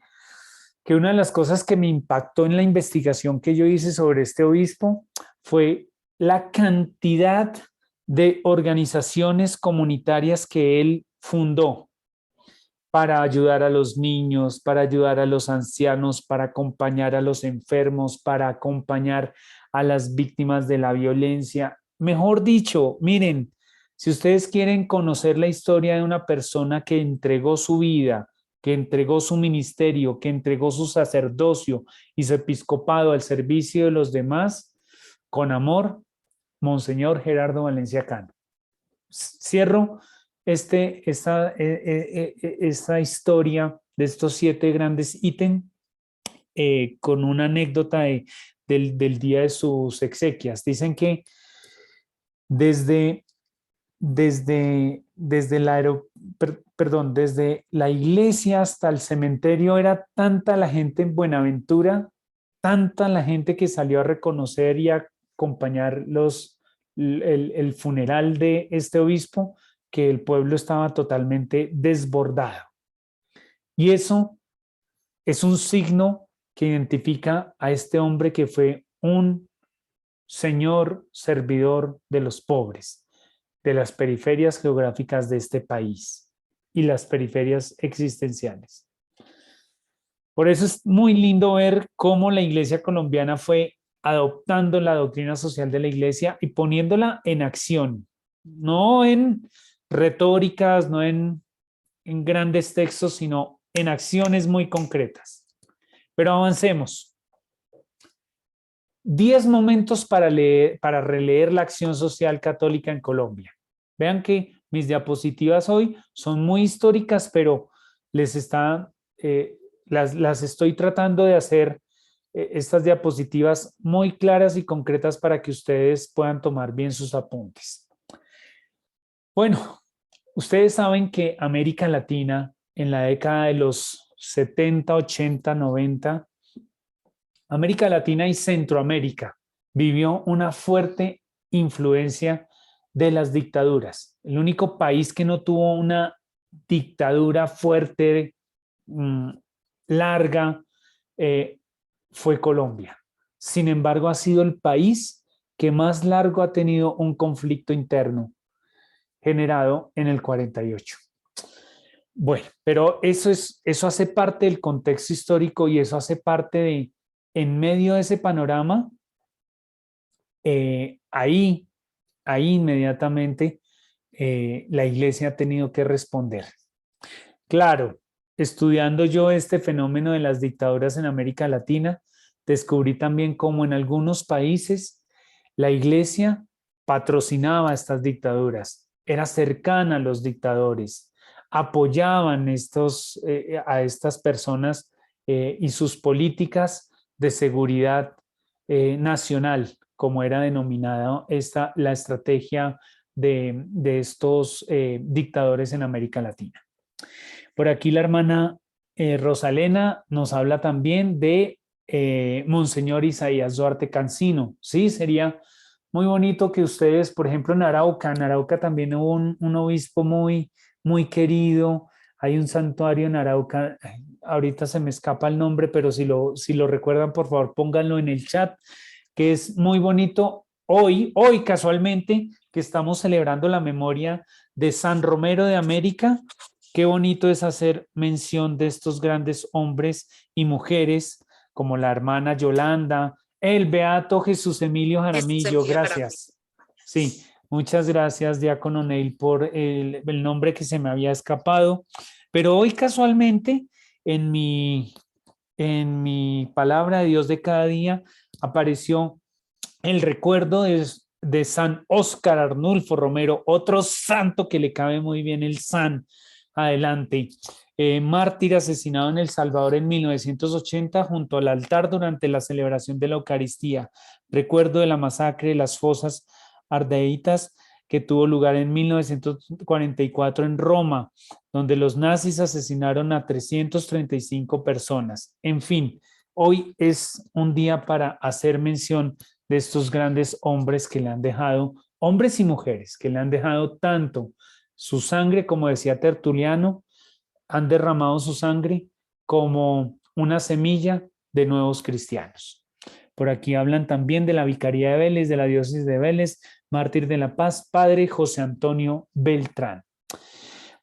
que una de las cosas que me impactó en la investigación que yo hice sobre este obispo fue la cantidad de organizaciones comunitarias que él fundó para ayudar a los niños, para ayudar a los ancianos, para acompañar a los enfermos, para acompañar a las víctimas de la violencia. Mejor dicho, miren, si ustedes quieren conocer la historia de una persona que entregó su vida, que entregó su ministerio, que entregó su sacerdocio y su episcopado al servicio de los demás, con amor, Monseñor Gerardo Valencia Cano. Cierro esta historia de estos 7 grandes ítems con una anécdota del día de sus exequias. Dicen que desde la iglesia hasta el cementerio era tanta la gente en Buenaventura, tanta la gente que salió a reconocer y a acompañar el funeral de este obispo, que el pueblo estaba totalmente desbordado. Y eso es un signo que identifica a este hombre que fue un señor servidor de los pobres, de las periferias geográficas de este país y las periferias existenciales. Por eso es muy lindo ver cómo la Iglesia colombiana fue adoptando la doctrina social de la Iglesia y poniéndola en acción, no en retóricas, no en grandes textos, sino en acciones muy concretas. Pero avancemos. 10 momentos para releer la acción social católica en Colombia. Vean que mis diapositivas hoy son muy históricas, pero las estoy tratando de hacer estas diapositivas muy claras y concretas para que ustedes puedan tomar bien sus apuntes. Bueno, ustedes saben que América Latina en la década de los 70, 80, 90, América Latina y Centroamérica vivió una fuerte influencia de las dictaduras. El único país que no tuvo una dictadura fuerte, larga, fue Colombia. Sin embargo, ha sido el país que más largo ha tenido un conflicto interno generado en el 48. Bueno, pero eso hace parte del contexto histórico y eso hace parte de, en medio de ese panorama, ahí inmediatamente la Iglesia ha tenido que responder. Claro, estudiando yo este fenómeno de las dictaduras en América Latina, descubrí también cómo en algunos países la Iglesia patrocinaba estas dictaduras, era cercana a los dictadores, apoyaban a estas personas y sus políticas de seguridad nacional, como era denominada la estrategia de estos dictadores en América Latina. Por aquí la hermana Rosalena nos habla también de Monseñor Isaías Duarte Cancino. Sí, sería muy bonito que ustedes, por ejemplo, en Arauca también hubo un obispo muy, muy querido. Hay un santuario en Arauca, ahorita se me escapa el nombre, pero si lo recuerdan, por favor, pónganlo en el chat, que es muy bonito. Hoy casualmente, que estamos celebrando la memoria de San Romero de América, qué bonito es hacer mención de estos grandes hombres y mujeres, como la hermana Yolanda, el beato Jesús Emilio Jaramillo, gracias. Sí, muchas gracias, diácono Neil, por el nombre que se me había escapado. Pero hoy casualmente en mi palabra de Dios de cada día apareció el recuerdo de San Óscar Arnulfo Romero, otro santo que le cabe muy bien el san, adelante. Mártir asesinado en El Salvador en 1980 junto al altar durante la celebración de la Eucaristía. Recuerdo de la masacre de las fosas ardeitas que tuvo lugar en 1944 en Roma, donde los nazis asesinaron a 335 personas. En fin, hoy es un día para hacer mención de estos grandes hombres que le han dejado, hombres y mujeres, que le han dejado tanto su sangre, como decía Tertuliano, han derramado su sangre como una semilla de nuevos cristianos. Por aquí hablan también de la Vicaría de Vélez, de la diócesis de Vélez, mártir de la paz, padre José Antonio Beltrán.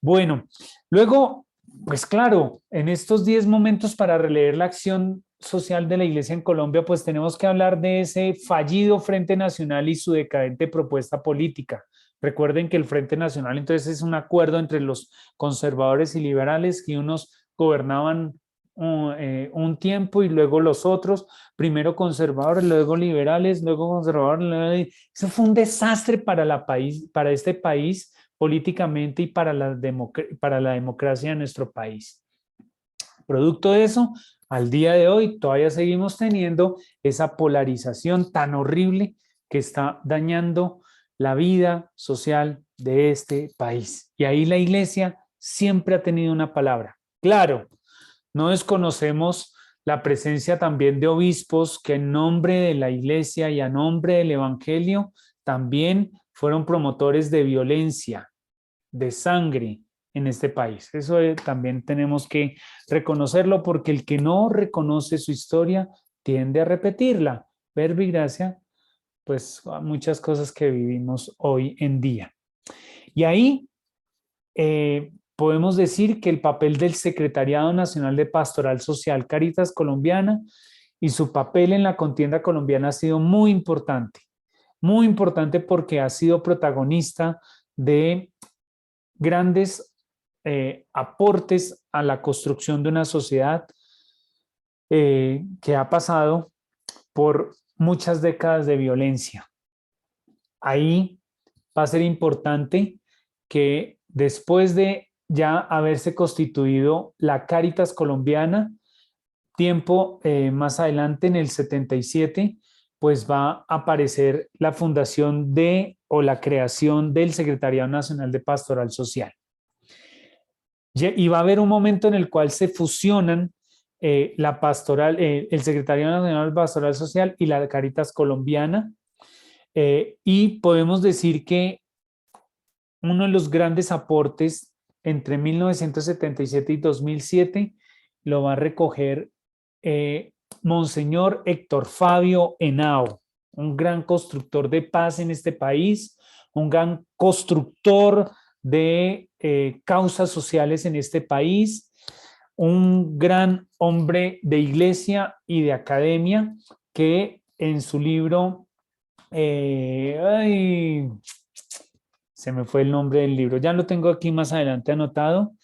Bueno, luego, pues claro, en estos 10 momentos para releer la acción social de la Iglesia en Colombia, pues tenemos que hablar de ese fallido Frente Nacional y su decadente propuesta política. Recuerden que el Frente Nacional entonces es un acuerdo entre los conservadores y liberales, que unos gobernaban un tiempo y luego los otros, primero conservadores, luego liberales, luego conservadores. Eso fue un desastre para este país políticamente y para la democracia de nuestro país. Producto de eso, al día de hoy todavía seguimos teniendo esa polarización tan horrible que está dañando la vida social de este país. Y ahí la Iglesia siempre ha tenido una palabra. Claro, no desconocemos la presencia también de obispos que en nombre de la Iglesia y a nombre del Evangelio también fueron promotores de violencia, de sangre en este país. Eso también tenemos que reconocerlo, porque el que no reconoce su historia tiende a repetirla. Verbo y gracia, pues muchas cosas que vivimos hoy en día. Y ahí podemos decir que el papel del Secretariado Nacional de Pastoral Social Cáritas Colombiana y su papel en la contienda colombiana ha sido muy importante porque ha sido protagonista de grandes aportes a la construcción de una sociedad que ha pasado por muchas décadas de violencia. Ahí va a ser importante que después de ya haberse constituido la Cáritas Colombiana, tiempo más adelante, en el 77, pues va a aparecer la fundación o la creación del Secretariado Nacional de Pastoral Social. Y va a haber un momento en el cual se fusionan la pastoral, el Secretariado Nacional de Pastoral Social y la Cáritas Colombiana, y podemos decir que uno de los grandes aportes entre 1977 y 2007 lo va a recoger Monseñor Héctor Fabio Henao, un gran constructor de paz en este país, un gran constructor de causas sociales en este país, un gran hombre de iglesia y de academia que en su libro, se me fue el nombre del libro, ya lo tengo aquí más adelante anotado,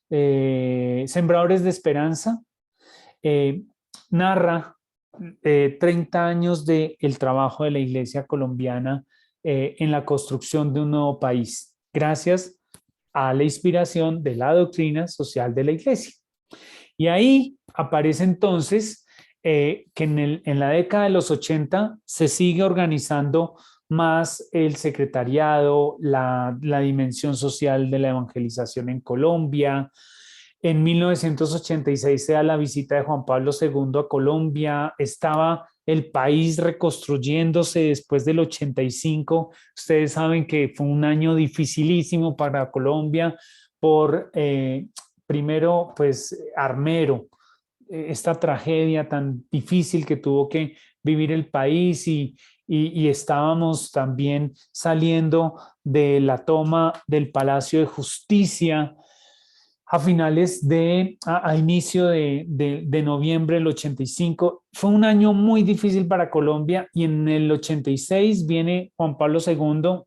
Sembradores de Esperanza, narra 30 años del trabajo de la Iglesia colombiana en la construcción de un nuevo país, gracias a la inspiración de la doctrina social de la Iglesia. Y ahí aparece entonces que en la década de los 80 se sigue organizando más el secretariado, la dimensión social de la evangelización en Colombia. En 1986 se da la visita de Juan Pablo II a Colombia, estaba el país reconstruyéndose después del 85. Ustedes saben que fue un año dificilísimo para Colombia por, primero, pues, Armero, esta tragedia tan difícil que tuvo que vivir el país y estábamos también saliendo de la toma del Palacio de Justicia a finales a inicio de noviembre del 85. Fue un año muy difícil para Colombia y en el 86 viene Juan Pablo II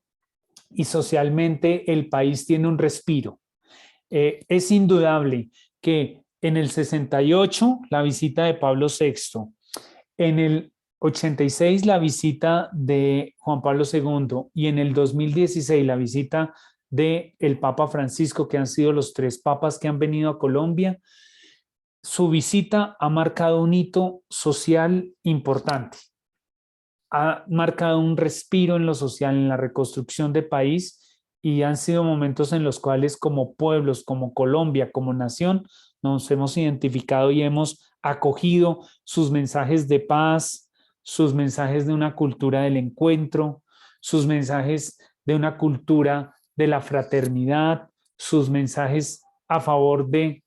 y socialmente el país tiene un respiro. Es indudable que en el 68 la visita de Pablo VI, en el 86 la visita de Juan Pablo II y en el 2016 la visita de el Papa Francisco, que han sido los 3 papas que han venido a Colombia. Su visita ha marcado un hito social importante, ha marcado un respiro en lo social, en la reconstrucción de país, y han sido momentos en los cuales como pueblos, como Colombia, como nación, nos hemos identificado y hemos acogido sus mensajes de paz, sus mensajes de una cultura del encuentro, sus mensajes de una cultura de la fraternidad, sus mensajes a favor de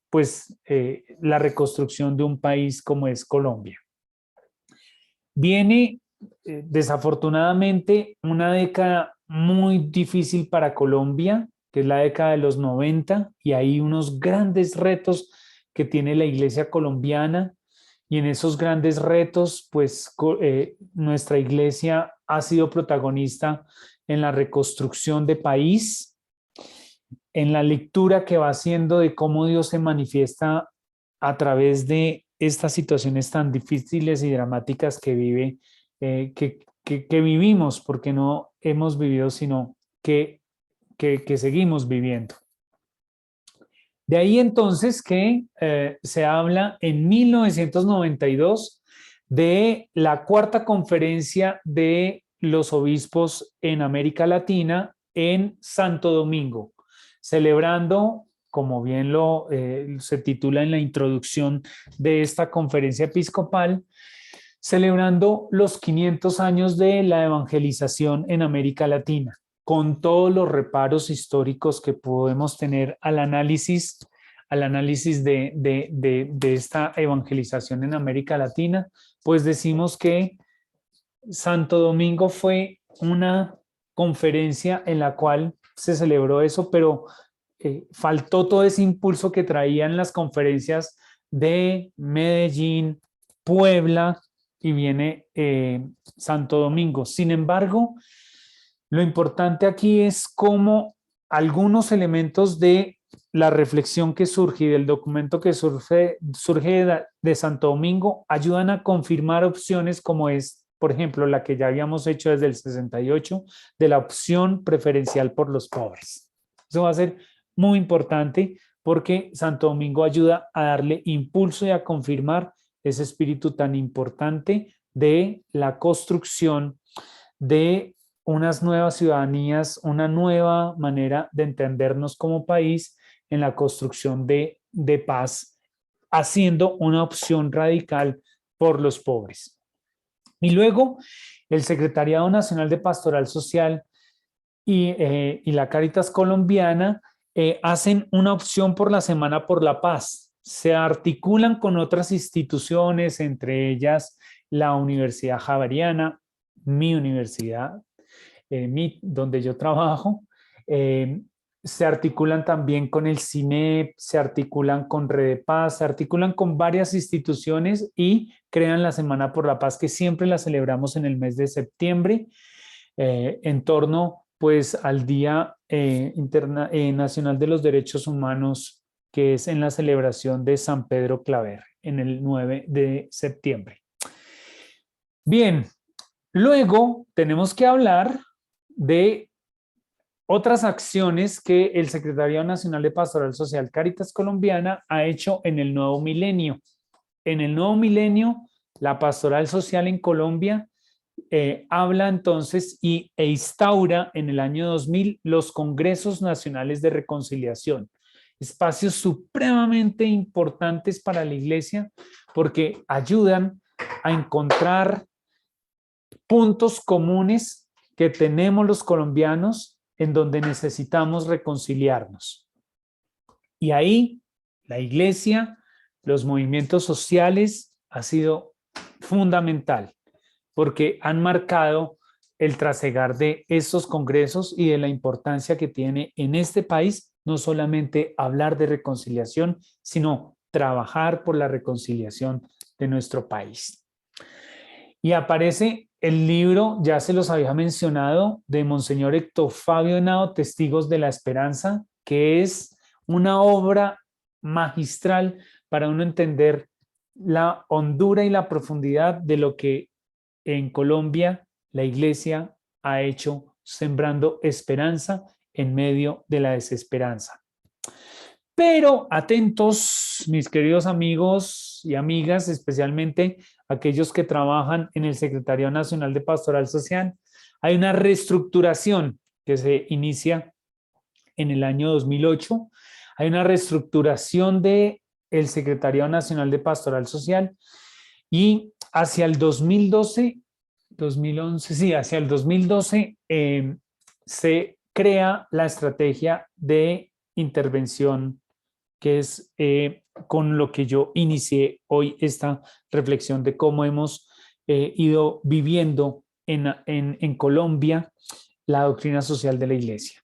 la reconstrucción de un país como es Colombia. Viene desafortunadamente una década muy difícil para Colombia, que es la década de los 90, y hay unos grandes retos que tiene la iglesia colombiana, y en esos grandes retos, nuestra iglesia ha sido protagonista en la reconstrucción de país, en la lectura que va haciendo de cómo Dios se manifiesta a través de estas situaciones tan difíciles y dramáticas que vivimos, porque no hemos vivido, sino que seguimos viviendo. De ahí entonces que se habla en 1992 de la 4ª conferencia de los obispos en América Latina en Santo Domingo, celebrando, como bien se titula en la introducción de esta conferencia episcopal, celebrando los 500 años de la evangelización en América Latina, con todos los reparos históricos que podemos tener al análisis de esta evangelización en América Latina, pues decimos que Santo Domingo fue una conferencia en la cual se celebró eso, pero faltó todo ese impulso que traían las conferencias de Medellín, Puebla, y viene Santo Domingo. Sin embargo, lo importante aquí es cómo algunos elementos de la reflexión que surge y del documento que surge de Santo Domingo ayudan a confirmar opciones como es, por ejemplo, la que ya habíamos hecho desde el 68, de la opción preferencial por los pobres. Eso va a ser muy importante porque Santo Domingo ayuda a darle impulso y a confirmar ese espíritu tan importante de la construcción de unas nuevas ciudadanías, una nueva manera de entendernos como país en la construcción de paz, haciendo una opción radical por los pobres. Y luego el Secretariado Nacional de Pastoral Social y la Cáritas Colombiana hacen una opción por la Semana por la Paz. Se articulan con otras instituciones, entre ellas la Universidad Javeriana, mi universidad, donde yo trabajo, se articulan también con el CINEP, se articulan con Red Paz, se articulan con varias instituciones y crean la Semana por la Paz, que siempre la celebramos en el mes de septiembre, en torno pues al Día Nacional de los Derechos Humanos, que es en la celebración de San Pedro Claver, en el 9 de septiembre. Bien, luego tenemos que hablar de otras acciones que el Secretariado Nacional de Pastoral Social Cáritas Colombiana ha hecho en el nuevo milenio. En el nuevo milenio, la pastoral social en Colombia habla entonces e instaura en el año 2000 los Congresos Nacionales de Reconciliación, espacios supremamente importantes para la Iglesia porque ayudan a encontrar puntos comunes que tenemos los colombianos en donde necesitamos reconciliarnos. Y ahí la Iglesia, los movimientos sociales ha sido fundamental porque han marcado el trasegar de estos congresos y de la importancia que tiene en este país no solamente hablar de reconciliación, sino trabajar por la reconciliación de nuestro país. Y aparece el libro, ya se los había mencionado, de Monseñor Héctor Fabio Henao, Testigos de la Esperanza, que es una obra magistral para uno entender la hondura y la profundidad de lo que en Colombia la Iglesia ha hecho sembrando esperanza en medio de la desesperanza. Pero atentos, mis queridos amigos y amigas, especialmente aquellos que trabajan en el Secretariado Nacional de Pastoral Social, hay una reestructuración que se inicia en el año 2008. Hay una reestructuración del Secretariado Nacional de Pastoral Social y hacia el 2011, sí, hacia el 2012 se crea la estrategia de intervención, que es con lo que yo inicié hoy esta reflexión de cómo hemos ido viviendo en Colombia la doctrina social de la Iglesia.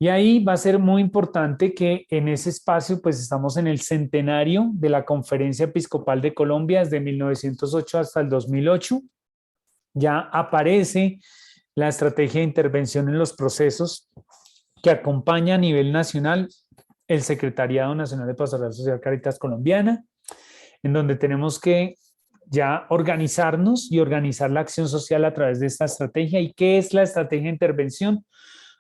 Y ahí va a ser muy importante que en ese espacio, pues estamos en el centenario de la Conferencia Episcopal de Colombia, desde 1908 hasta el 2008. Ya aparece la estrategia de intervención en los procesos que acompaña a nivel nacional el Secretariado Nacional de Pastoral Social Cáritas Colombiana, en donde tenemos que ya organizarnos y organizar la acción social a través de esta estrategia. ¿Y qué es la estrategia de intervención?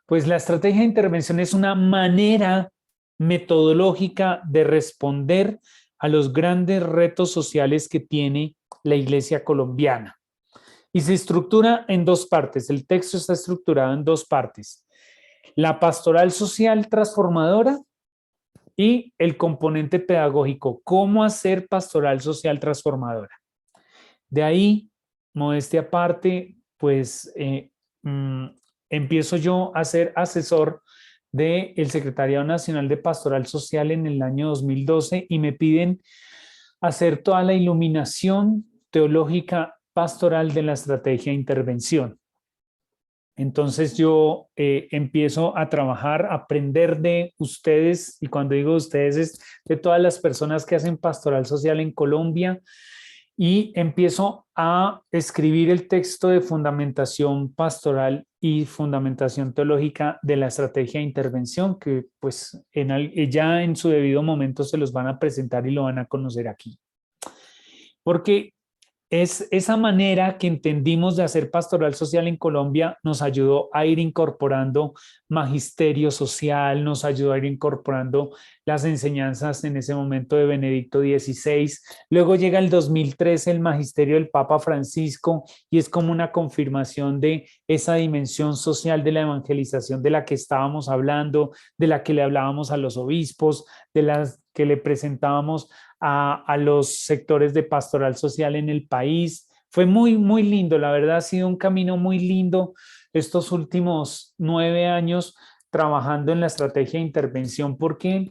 Pues la estrategia de intervención es una manera metodológica de responder a los grandes retos sociales que tiene la Iglesia colombiana. Y se estructura en dos partes. El texto está estructurado en dos partes: la pastoral social transformadora y el componente pedagógico, cómo hacer pastoral social transformadora. De ahí, modestia aparte, pues empiezo yo a ser asesor del Secretariado Nacional de Pastoral Social en el año 2012 y me piden hacer toda la iluminación teológica pastoral de la estrategia de intervención. Entonces yo empiezo a trabajar, a aprender de ustedes, y cuando digo ustedes es de todas las personas que hacen pastoral social en Colombia, y empiezo a escribir el texto de fundamentación pastoral y fundamentación teológica de la estrategia de intervención, que pues ya en su debido momento se los van a presentar y lo van a conocer aquí. Porque es esa manera que entendimos de hacer pastoral social en Colombia nos ayudó a ir incorporando magisterio social, nos ayudó a ir incorporando las enseñanzas en ese momento de Benedicto XVI. Luego llega el 2013 el magisterio del Papa Francisco y es como una confirmación de esa dimensión social de la evangelización de la que estábamos hablando, de la que le hablábamos a los obispos, de las que le presentábamos a los sectores de pastoral social en el país. Fue muy, muy lindo, la verdad ha sido un camino muy lindo estos últimos 9 años trabajando en la estrategia de intervención, porque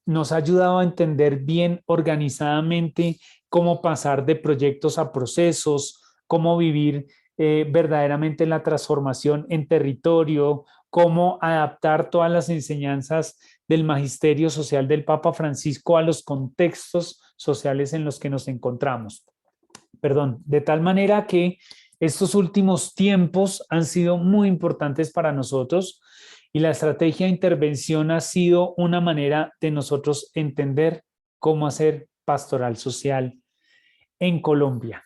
nos ha ayudado a entender bien organizadamente cómo pasar de proyectos a procesos, cómo vivir verdaderamente la transformación en territorio, cómo adaptar todas las enseñanzas del magisterio social del Papa Francisco a los contextos sociales en los que nos encontramos. Perdón, de tal manera que estos últimos tiempos han sido muy importantes para nosotros y la estrategia de intervención ha sido una manera de nosotros entender cómo hacer pastoral social en Colombia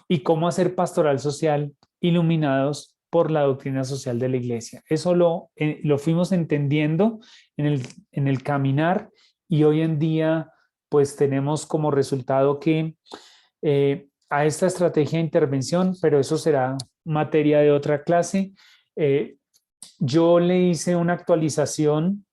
y cómo hacer pastoral social iluminados por la doctrina social de la Iglesia. Eso lo fuimos entendiendo en el caminar y hoy en día pues tenemos como resultado que a esta estrategia de intervención, pero eso será materia de otra clase, yo le hice una actualización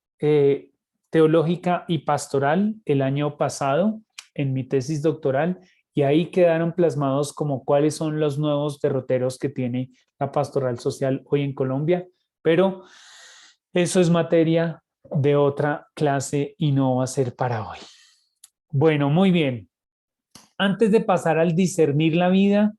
teológica y pastoral el año pasado en mi tesis doctoral y ahí quedaron plasmados como cuáles son los nuevos derroteros que tiene la pastoral social hoy en Colombia, pero eso es materia de otra clase y no va a ser para hoy. Bueno, muy bien. Antes de pasar al discernir la vida,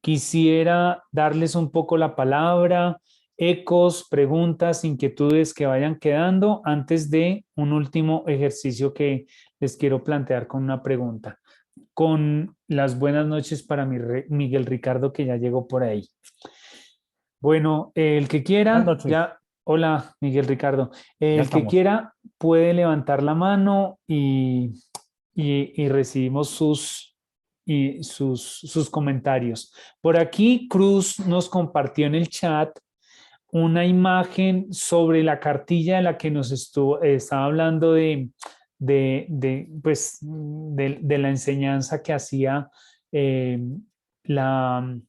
quisiera darles un poco la palabra, ecos, preguntas, inquietudes que vayan quedando antes de un último ejercicio que les quiero plantear con una pregunta. Con las buenas noches para Miguel Ricardo, que ya llegó por ahí. Bueno, el que quiera, ya, hola Miguel Ricardo, el que quiera puede levantar la mano y recibimos sus comentarios. Por aquí Cruz nos compartió en el chat una imagen sobre la cartilla de la que nos estaba hablando de la enseñanza que hacía la,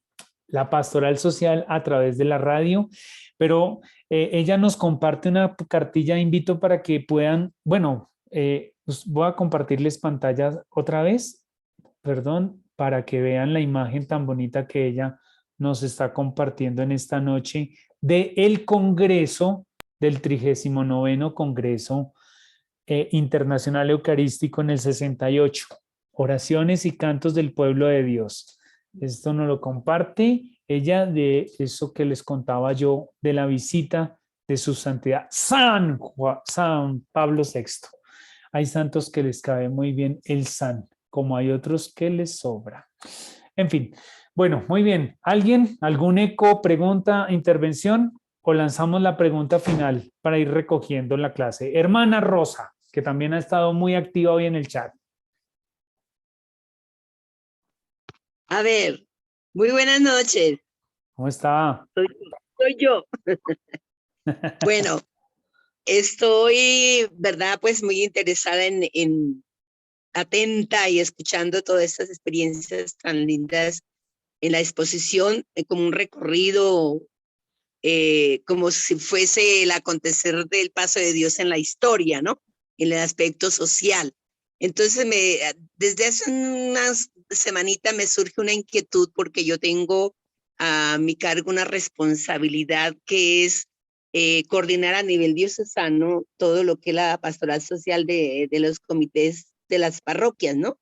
la pastoral social a través de la radio, pero ella nos comparte una cartilla, invito para que puedan, bueno, pues voy a compartirles pantalla otra vez, perdón, para que vean la imagen tan bonita que ella nos está compartiendo en esta noche del Congreso, del 39º Congreso Internacional Eucarístico en el 68. Oraciones y cantos del pueblo de Dios. Esto nos lo comparte ella de eso que les contaba yo de la visita de su santidad San Pablo VI. Hay santos que les cabe muy bien el san, como hay otros que les sobra. En fin, bueno, muy bien. ¿Alguien? ¿Algún eco, pregunta, intervención? ¿O lanzamos la pregunta final para ir recogiendo la clase? Hermana Rosa, que también ha estado muy activa hoy en el chat. A ver, muy buenas noches. ¿Cómo está? Soy yo. Bueno, estoy, ¿verdad? Pues muy interesada en atenta y escuchando todas estas experiencias tan lindas en la exposición, como un recorrido, como si fuese el acontecer del paso de Dios en la historia, ¿no? En el aspecto social. Entonces, desde hace unas semanitas me surge una inquietud porque yo tengo a mi cargo una responsabilidad que es coordinar a nivel diocesano todo lo que es la pastoral social de los comités de las parroquias, ¿no?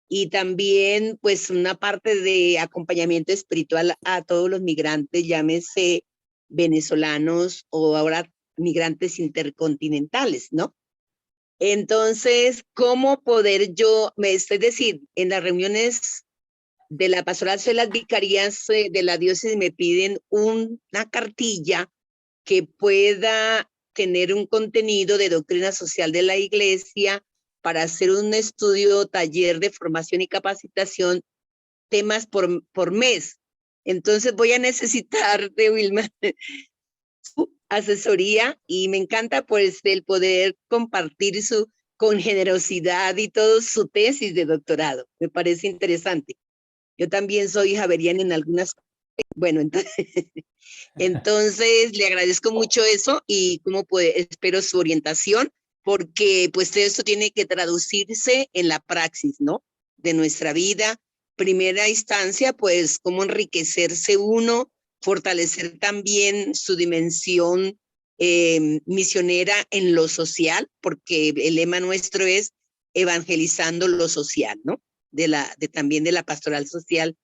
Y también, pues, una parte de acompañamiento espiritual a todos los migrantes, llámese venezolanos o ahora migrantes intercontinentales, ¿no? Entonces, ¿cómo poder es decir, en las reuniones de la pastoral de las vicarías de la diócesis me piden una cartilla que pueda tener un contenido de doctrina social de la iglesia para hacer un estudio, taller de formación y capacitación, temas por mes. Entonces voy a necesitar de Wilma su asesoría y me encanta pues el poder compartir con generosidad y todo su tesis de doctorado. Me parece interesante. Yo también soy javeriana en algunas. Bueno, entonces le agradezco mucho eso y espero su orientación porque pues esto tiene que traducirse en la praxis, ¿no? De nuestra vida. Primera instancia, pues cómo enriquecerse uno, fortalecer también su dimensión misionera en lo social, porque el lema nuestro es evangelizando lo social, ¿no? También de la pastoral social.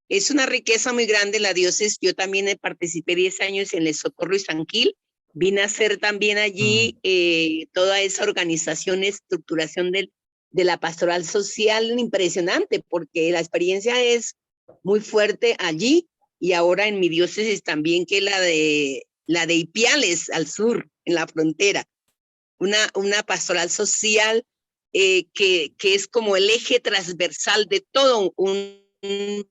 Es una riqueza muy grande la diócesis. Yo también participé 10 años en el Socorro y San Gil. Vine a hacer también allí toda esa organización, estructuración de la pastoral social impresionante, porque la experiencia es muy fuerte allí y ahora en mi diócesis también, que es la de Ipiales, al sur, en la frontera. Una pastoral social que es como el eje transversal de todo un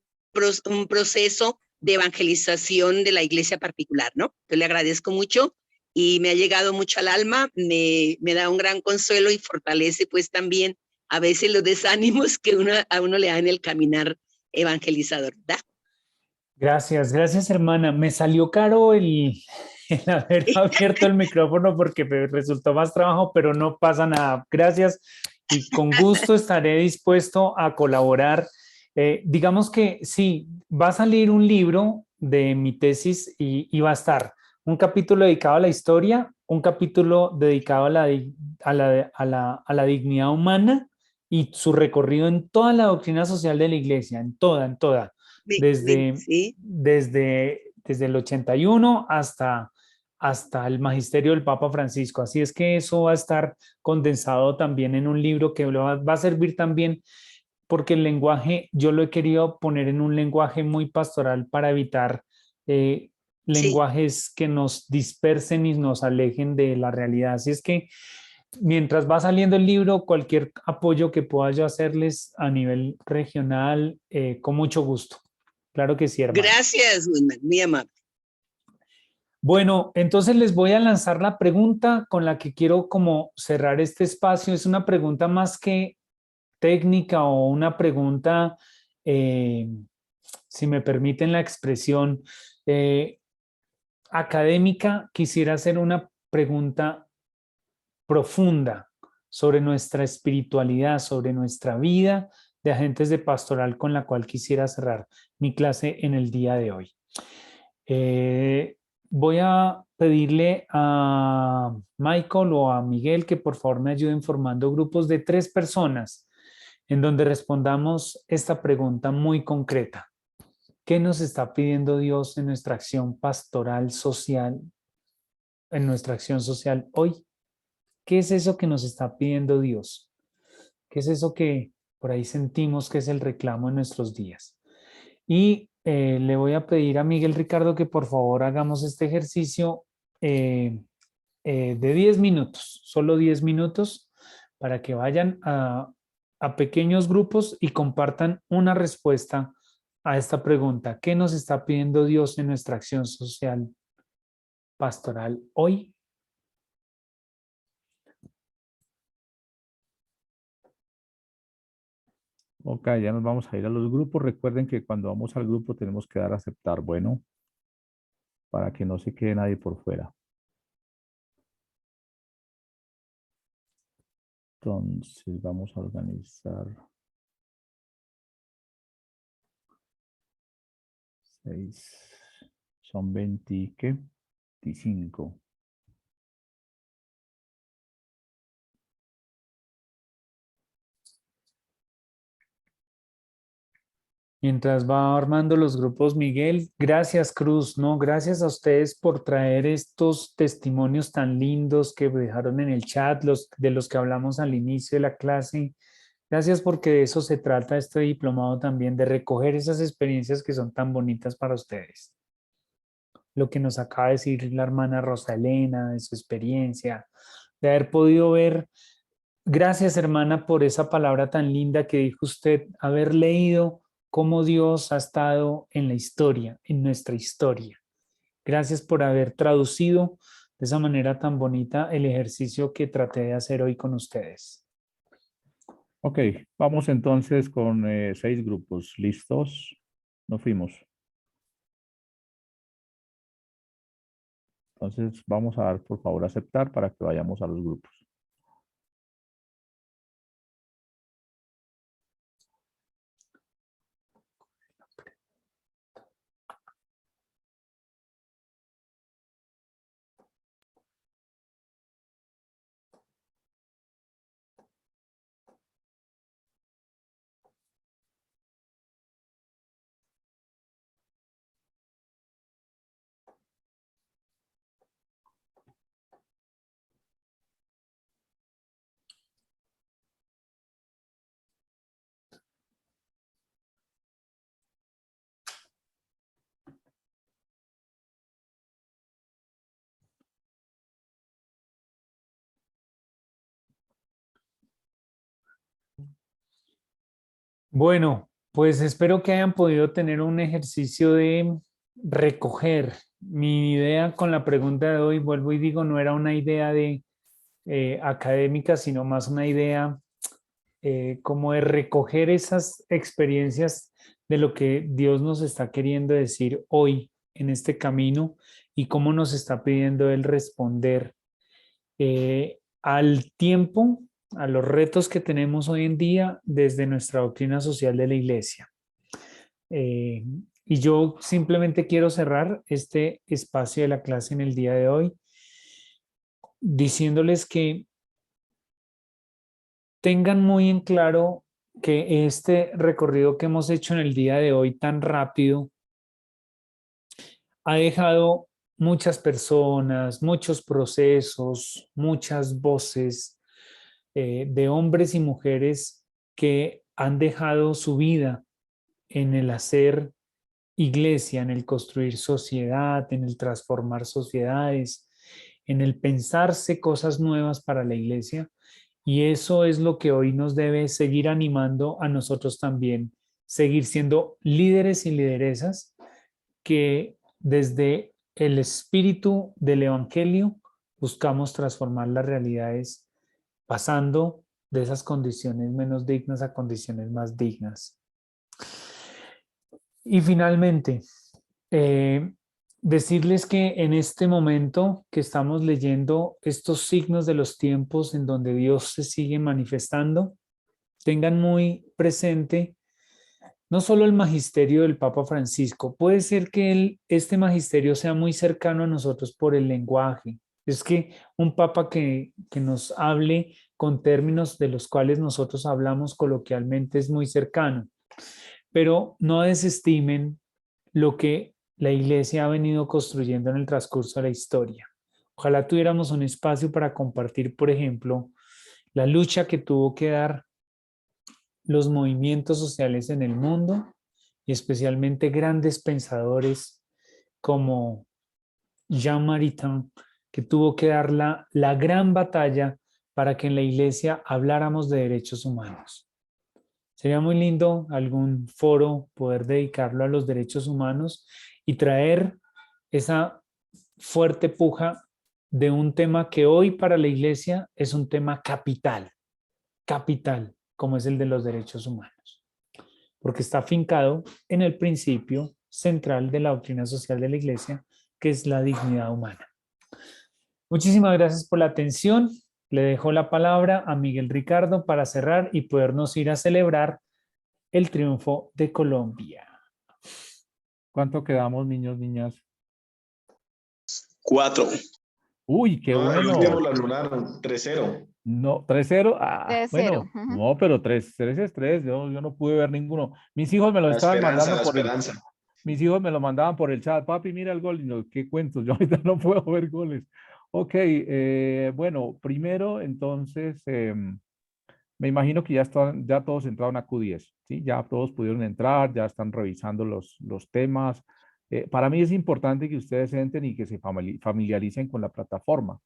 proceso de evangelización de la iglesia particular, ¿no? Yo le agradezco mucho y me ha llegado mucho al alma, me da un gran consuelo y fortalece pues también a veces los desánimos que a uno le da en el caminar evangelizador, ¿verdad? Gracias, gracias hermana. Me salió caro el haber abierto el micrófono porque me resultó más trabajo, pero no pasa nada. Gracias y con gusto estaré dispuesto a colaborar. Digamos que sí, va a salir un libro de mi tesis y va a estar un capítulo dedicado a la historia, un capítulo dedicado a la dignidad humana y su recorrido en toda la doctrina social de la iglesia, en toda. Sí. Desde el 81 hasta el magisterio del Papa Francisco. Así es que eso va a estar condensado también en un libro que va a servir también porque el lenguaje, yo lo he querido poner en un lenguaje muy pastoral para evitar lenguajes que nos dispersen y nos alejen de la realidad. Así es que mientras va saliendo el libro, cualquier apoyo que pueda yo hacerles a nivel regional, con mucho gusto. Claro que sí, hermano. Gracias, Wilman, muy amable. Bueno, entonces les voy a lanzar la pregunta con la que quiero como cerrar este espacio. Es una pregunta más que técnica o una pregunta, si me permiten la expresión, académica. Quisiera hacer una pregunta profunda sobre nuestra espiritualidad, sobre nuestra vida de agentes de pastoral, con la cual quisiera cerrar mi clase en el día de hoy. Voy a pedirle a Michael o a Miguel que por favor me ayuden formando grupos de 3 personas en donde respondamos esta pregunta muy concreta. ¿Qué nos está pidiendo Dios en nuestra acción pastoral social, en nuestra acción social hoy? ¿Qué es eso que nos está pidiendo Dios? ¿Qué es eso que por ahí sentimos que es el reclamo en nuestros días? Y le voy a pedir a Miguel Ricardo que por favor hagamos este ejercicio de 10 minutos, solo 10 minutos, para que vayan a pequeños grupos y compartan una respuesta a esta pregunta. ¿Qué nos está pidiendo Dios en nuestra acción social pastoral hoy? Ok, ya nos vamos a ir a los grupos. Recuerden que cuando vamos al grupo tenemos que dar a aceptar, bueno, para que no se quede nadie por fuera. Entonces vamos a organizar 6, son 20, ¿qué? 25. Mientras va armando los grupos, Miguel, gracias Cruz, ¿no? Gracias a ustedes por traer estos testimonios tan lindos que dejaron en el chat, de los que hablamos al inicio de la clase. Gracias, porque de eso se trata este diplomado también, de recoger esas experiencias que son tan bonitas para ustedes. Lo que nos acaba de decir la hermana Rosa Elena, de su experiencia, de haber podido ver. Gracias, hermana, por esa palabra tan linda que dijo usted, haber leído cómo Dios ha estado en la historia, en nuestra historia. Gracias por haber traducido de esa manera tan bonita el ejercicio que traté de hacer hoy con ustedes. Ok, vamos entonces con 6 grupos. ¿Listos? Nos fuimos. Entonces vamos a dar por favor aceptar para que vayamos a los grupos. Bueno, pues espero que hayan podido tener un ejercicio de recoger. Mi idea con la pregunta de hoy, vuelvo y digo, no era una idea de académica, sino más una idea como de recoger esas experiencias de lo que Dios nos está queriendo decir hoy en este camino y cómo nos está pidiendo Él responder al tiempo, a los retos que tenemos hoy en día desde nuestra doctrina social de la Iglesia. Y yo simplemente quiero cerrar este espacio de la clase en el día de hoy diciéndoles que tengan muy en claro que este recorrido que hemos hecho en el día de hoy tan rápido ha dejado muchas personas, muchos procesos, muchas voces de hombres y mujeres que han dejado su vida en el hacer iglesia, en el construir sociedad, en el transformar sociedades, en el pensarse cosas nuevas para la iglesia. Y eso es lo que hoy nos debe seguir animando a nosotros también, seguir siendo líderes y lideresas que desde el espíritu del Evangelio, buscamos transformar las realidades pasando de esas condiciones menos dignas a condiciones más dignas. Y finalmente, decirles que en este momento que estamos leyendo estos signos de los tiempos en donde Dios se sigue manifestando, tengan muy presente no solo el magisterio del Papa Francisco, puede ser que este magisterio sea muy cercano a nosotros por el lenguaje. Es que un papa que nos hable con términos de los cuales nosotros hablamos coloquialmente es muy cercano, pero no desestimen lo que la Iglesia ha venido construyendo en el transcurso de la historia. Ojalá tuviéramos un espacio para compartir, por ejemplo, la lucha que tuvo que dar los movimientos sociales en el mundo y especialmente grandes pensadores como Jean Maritain, que tuvo que dar la gran batalla para que en la Iglesia habláramos de derechos humanos. Sería muy lindo algún foro poder dedicarlo a los derechos humanos y traer esa fuerte puja de un tema que hoy para la Iglesia es un tema capital, como es el de los derechos humanos, porque está afincado en el principio central de la doctrina social de la Iglesia, que es la dignidad humana. Muchísimas gracias por la atención. Le dejo la palabra a Miguel Ricardo para cerrar y podernos ir a celebrar el triunfo de Colombia. ¿Cuánto quedamos, niños, niñas? 4. Uy, qué No, el bueno. último lo anularon, 3-0. No, 3-0. Ah, 3-0. bueno, no, pero 3 es 3. Yo no pude ver ninguno. Mis hijos me lo La estaban esperanza, mandando la por el, esperanza. mis hijos me lo mandaban por el chat. Papi, mira el gol. Y no, ¿qué cuentos? Yo ahorita no puedo ver goles. Ok, bueno, primero, entonces, me imagino que ya todos entraron a Q10, ¿sí? Ya todos pudieron entrar, ya están revisando los temas. Para mí es importante que ustedes entren y que se familiaricen con la plataforma,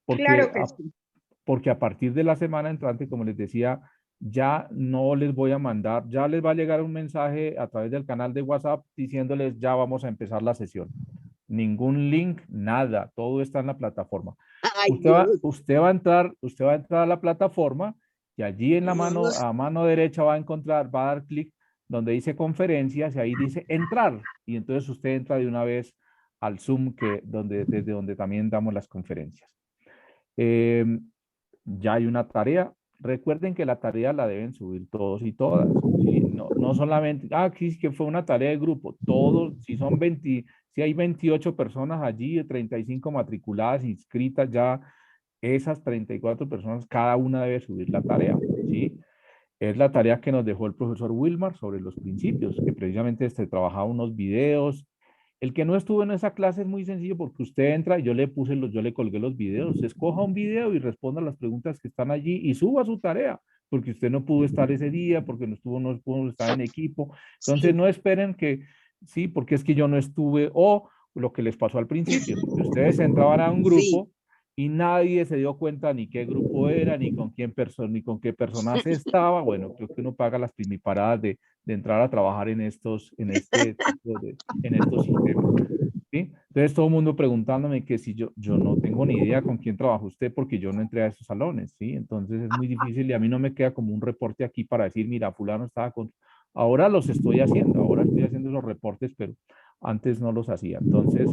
porque, Claro que sí. porque a partir de la semana entrante, como les decía, ya no les voy a mandar, ya les va a llegar un mensaje a través del canal de WhatsApp diciéndoles ya vamos a empezar la sesión. Ningún link, nada, todo está en la plataforma. Ay, Usted va a entrar a la plataforma y allí en la mano, a mano derecha va a encontrar, va a dar clic donde dice conferencias y ahí dice entrar. Y entonces usted entra de una vez al Zoom desde donde también damos las conferencias. Ya hay una tarea. Recuerden que la tarea la deben subir todos y todas. ¿Sí? No solamente, aquí que fue una tarea de grupo. Todos, si hay 28 personas allí, de 35 matriculadas, inscritas ya, esas 34 personas, cada una debe subir la tarea. ¿Sí? Es la tarea que nos dejó el profesor Wilmar sobre los principios, que precisamente trabajaba unos videos. El que no estuvo en esa clase es muy sencillo porque usted entra y yo le colgué los videos. Escoja un video y responda las preguntas que están allí y suba su tarea, porque usted no pudo estar ese día, porque no pudo estar en equipo. Entonces no esperen que, sí, porque es que yo no estuve, o lo que les pasó al principio, que ustedes entraban a un grupo y nadie se dio cuenta ni qué grupo era, ni con qué personas estaba. Bueno, creo que uno paga las primiparadas de entrar a trabajar en estos sistemas. ¿Sí? Entonces todo el mundo preguntándome que si yo no tengo ni idea con quién trabaja usted porque yo no entré a esos salones, ¿sí? Entonces es muy difícil y a mí no me queda como un reporte aquí para decir, mira, fulano estaba con... Ahora los estoy haciendo, ahora estoy haciendo esos reportes, pero antes no los hacía. Entonces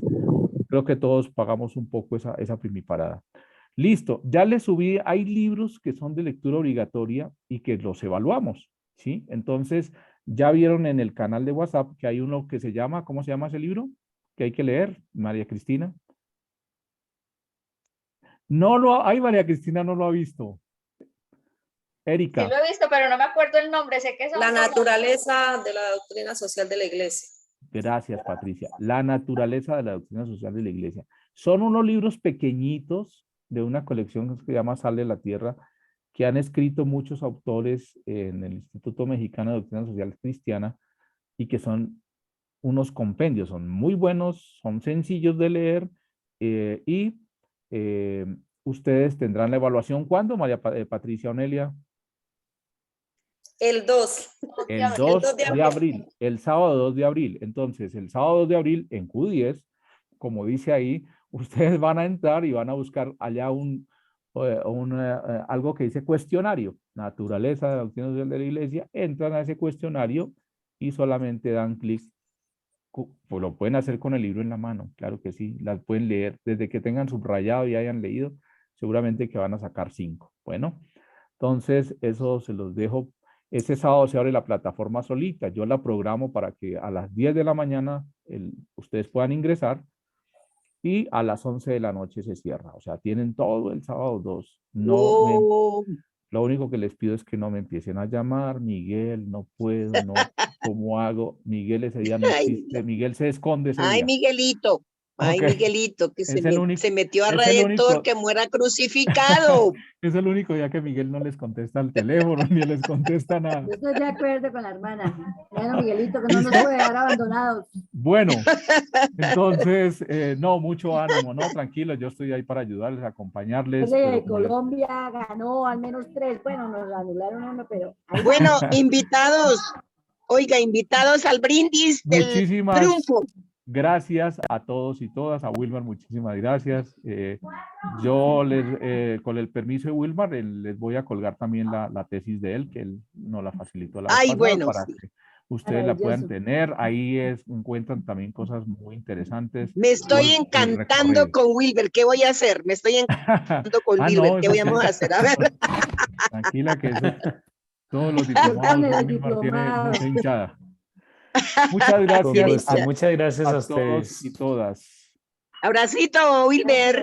creo que todos pagamos un poco esa primiparada. Listo, ya les subí, hay libros que son de lectura obligatoria y que los evaluamos, ¿sí? Entonces, ya vieron en el canal de WhatsApp que hay uno que se llama, ¿cómo se llama ese libro? Que hay que leer, María Cristina. María Cristina no lo ha visto. Erika. Sí lo he visto, pero no me acuerdo el nombre, sé que son La como... naturaleza de la doctrina social de la iglesia. Gracias, Patricia. La naturaleza de la doctrina social de la iglesia. Son unos libros pequeñitos de una colección que se llama Sal de la Tierra, que han escrito muchos autores en el Instituto Mexicano de Doctrina Social Cristiana y que son unos compendios, son muy buenos, son sencillos de leer y ustedes tendrán la evaluación. ¿Cuándo, María Patricia Onelia? El 2. El 2 de abril, el sábado 2 de abril. Entonces, el sábado 2 de abril en Q10 como dice ahí, ustedes van a entrar y van a buscar allá algo que dice cuestionario, naturaleza de la doctrina social de la iglesia, entran a ese cuestionario y solamente dan clic. Pues lo pueden hacer con el libro en la mano, claro que sí, las pueden leer desde que tengan subrayado y hayan leído, seguramente que van a sacar 5. Bueno, entonces eso se los dejo. Ese sábado se abre la plataforma solita, yo la programo para que a las 10 de la mañana ustedes puedan ingresar y a las 11 de la noche se cierra, o sea, tienen todo el sábado 2. Lo único que les pido es que no me empiecen a llamar, Miguel, no puedo, no, ¿cómo hago? Miguel ese día no existe, Miguel se esconde ese Ay, día. Miguelito. Ay, Ok. Miguelito, que Es el único- se metió a es el Redentor, único- que muera crucificado. Es el único día que Miguel no les contesta el teléfono, ni les contesta nada. Yo estoy de acuerdo con la hermana. Bueno, Miguelito, que no nos ¿Listo? puede dejar abandonados. Bueno, entonces, no, mucho ánimo, no, tranquilos, yo estoy ahí para ayudarles, acompañarles. Chile pero de como les- Colombia ganó al menos 3. Bueno, nos anularon uno, pero ahí Bueno, invitados, oiga, invitados al brindis del Muchísimas triunfo. gracias a todos y todas, a Wilmar, muchísimas gracias. Yo con el permiso de Wilmar, les voy a colgar también la tesis de él, que él nos la facilitó la vez Ay, pasada bueno, para sí. que ustedes la puedan Maravilloso. tener. Ahí encuentran también cosas muy interesantes. Me estoy el encantando recorrido. con Wilber. ¿Qué voy a hacer? Me estoy encantando con Wilber. No, ¿Qué eso vamos sí. a hacer? A ver. Tranquila que eso, todos los Yo diplomados, con el Wilmar tiene diplomado. mucha hinchada. Muchas Con gracias gusto. Muchas gracias a a todos ustedes. y todas. Abracito, Wilber.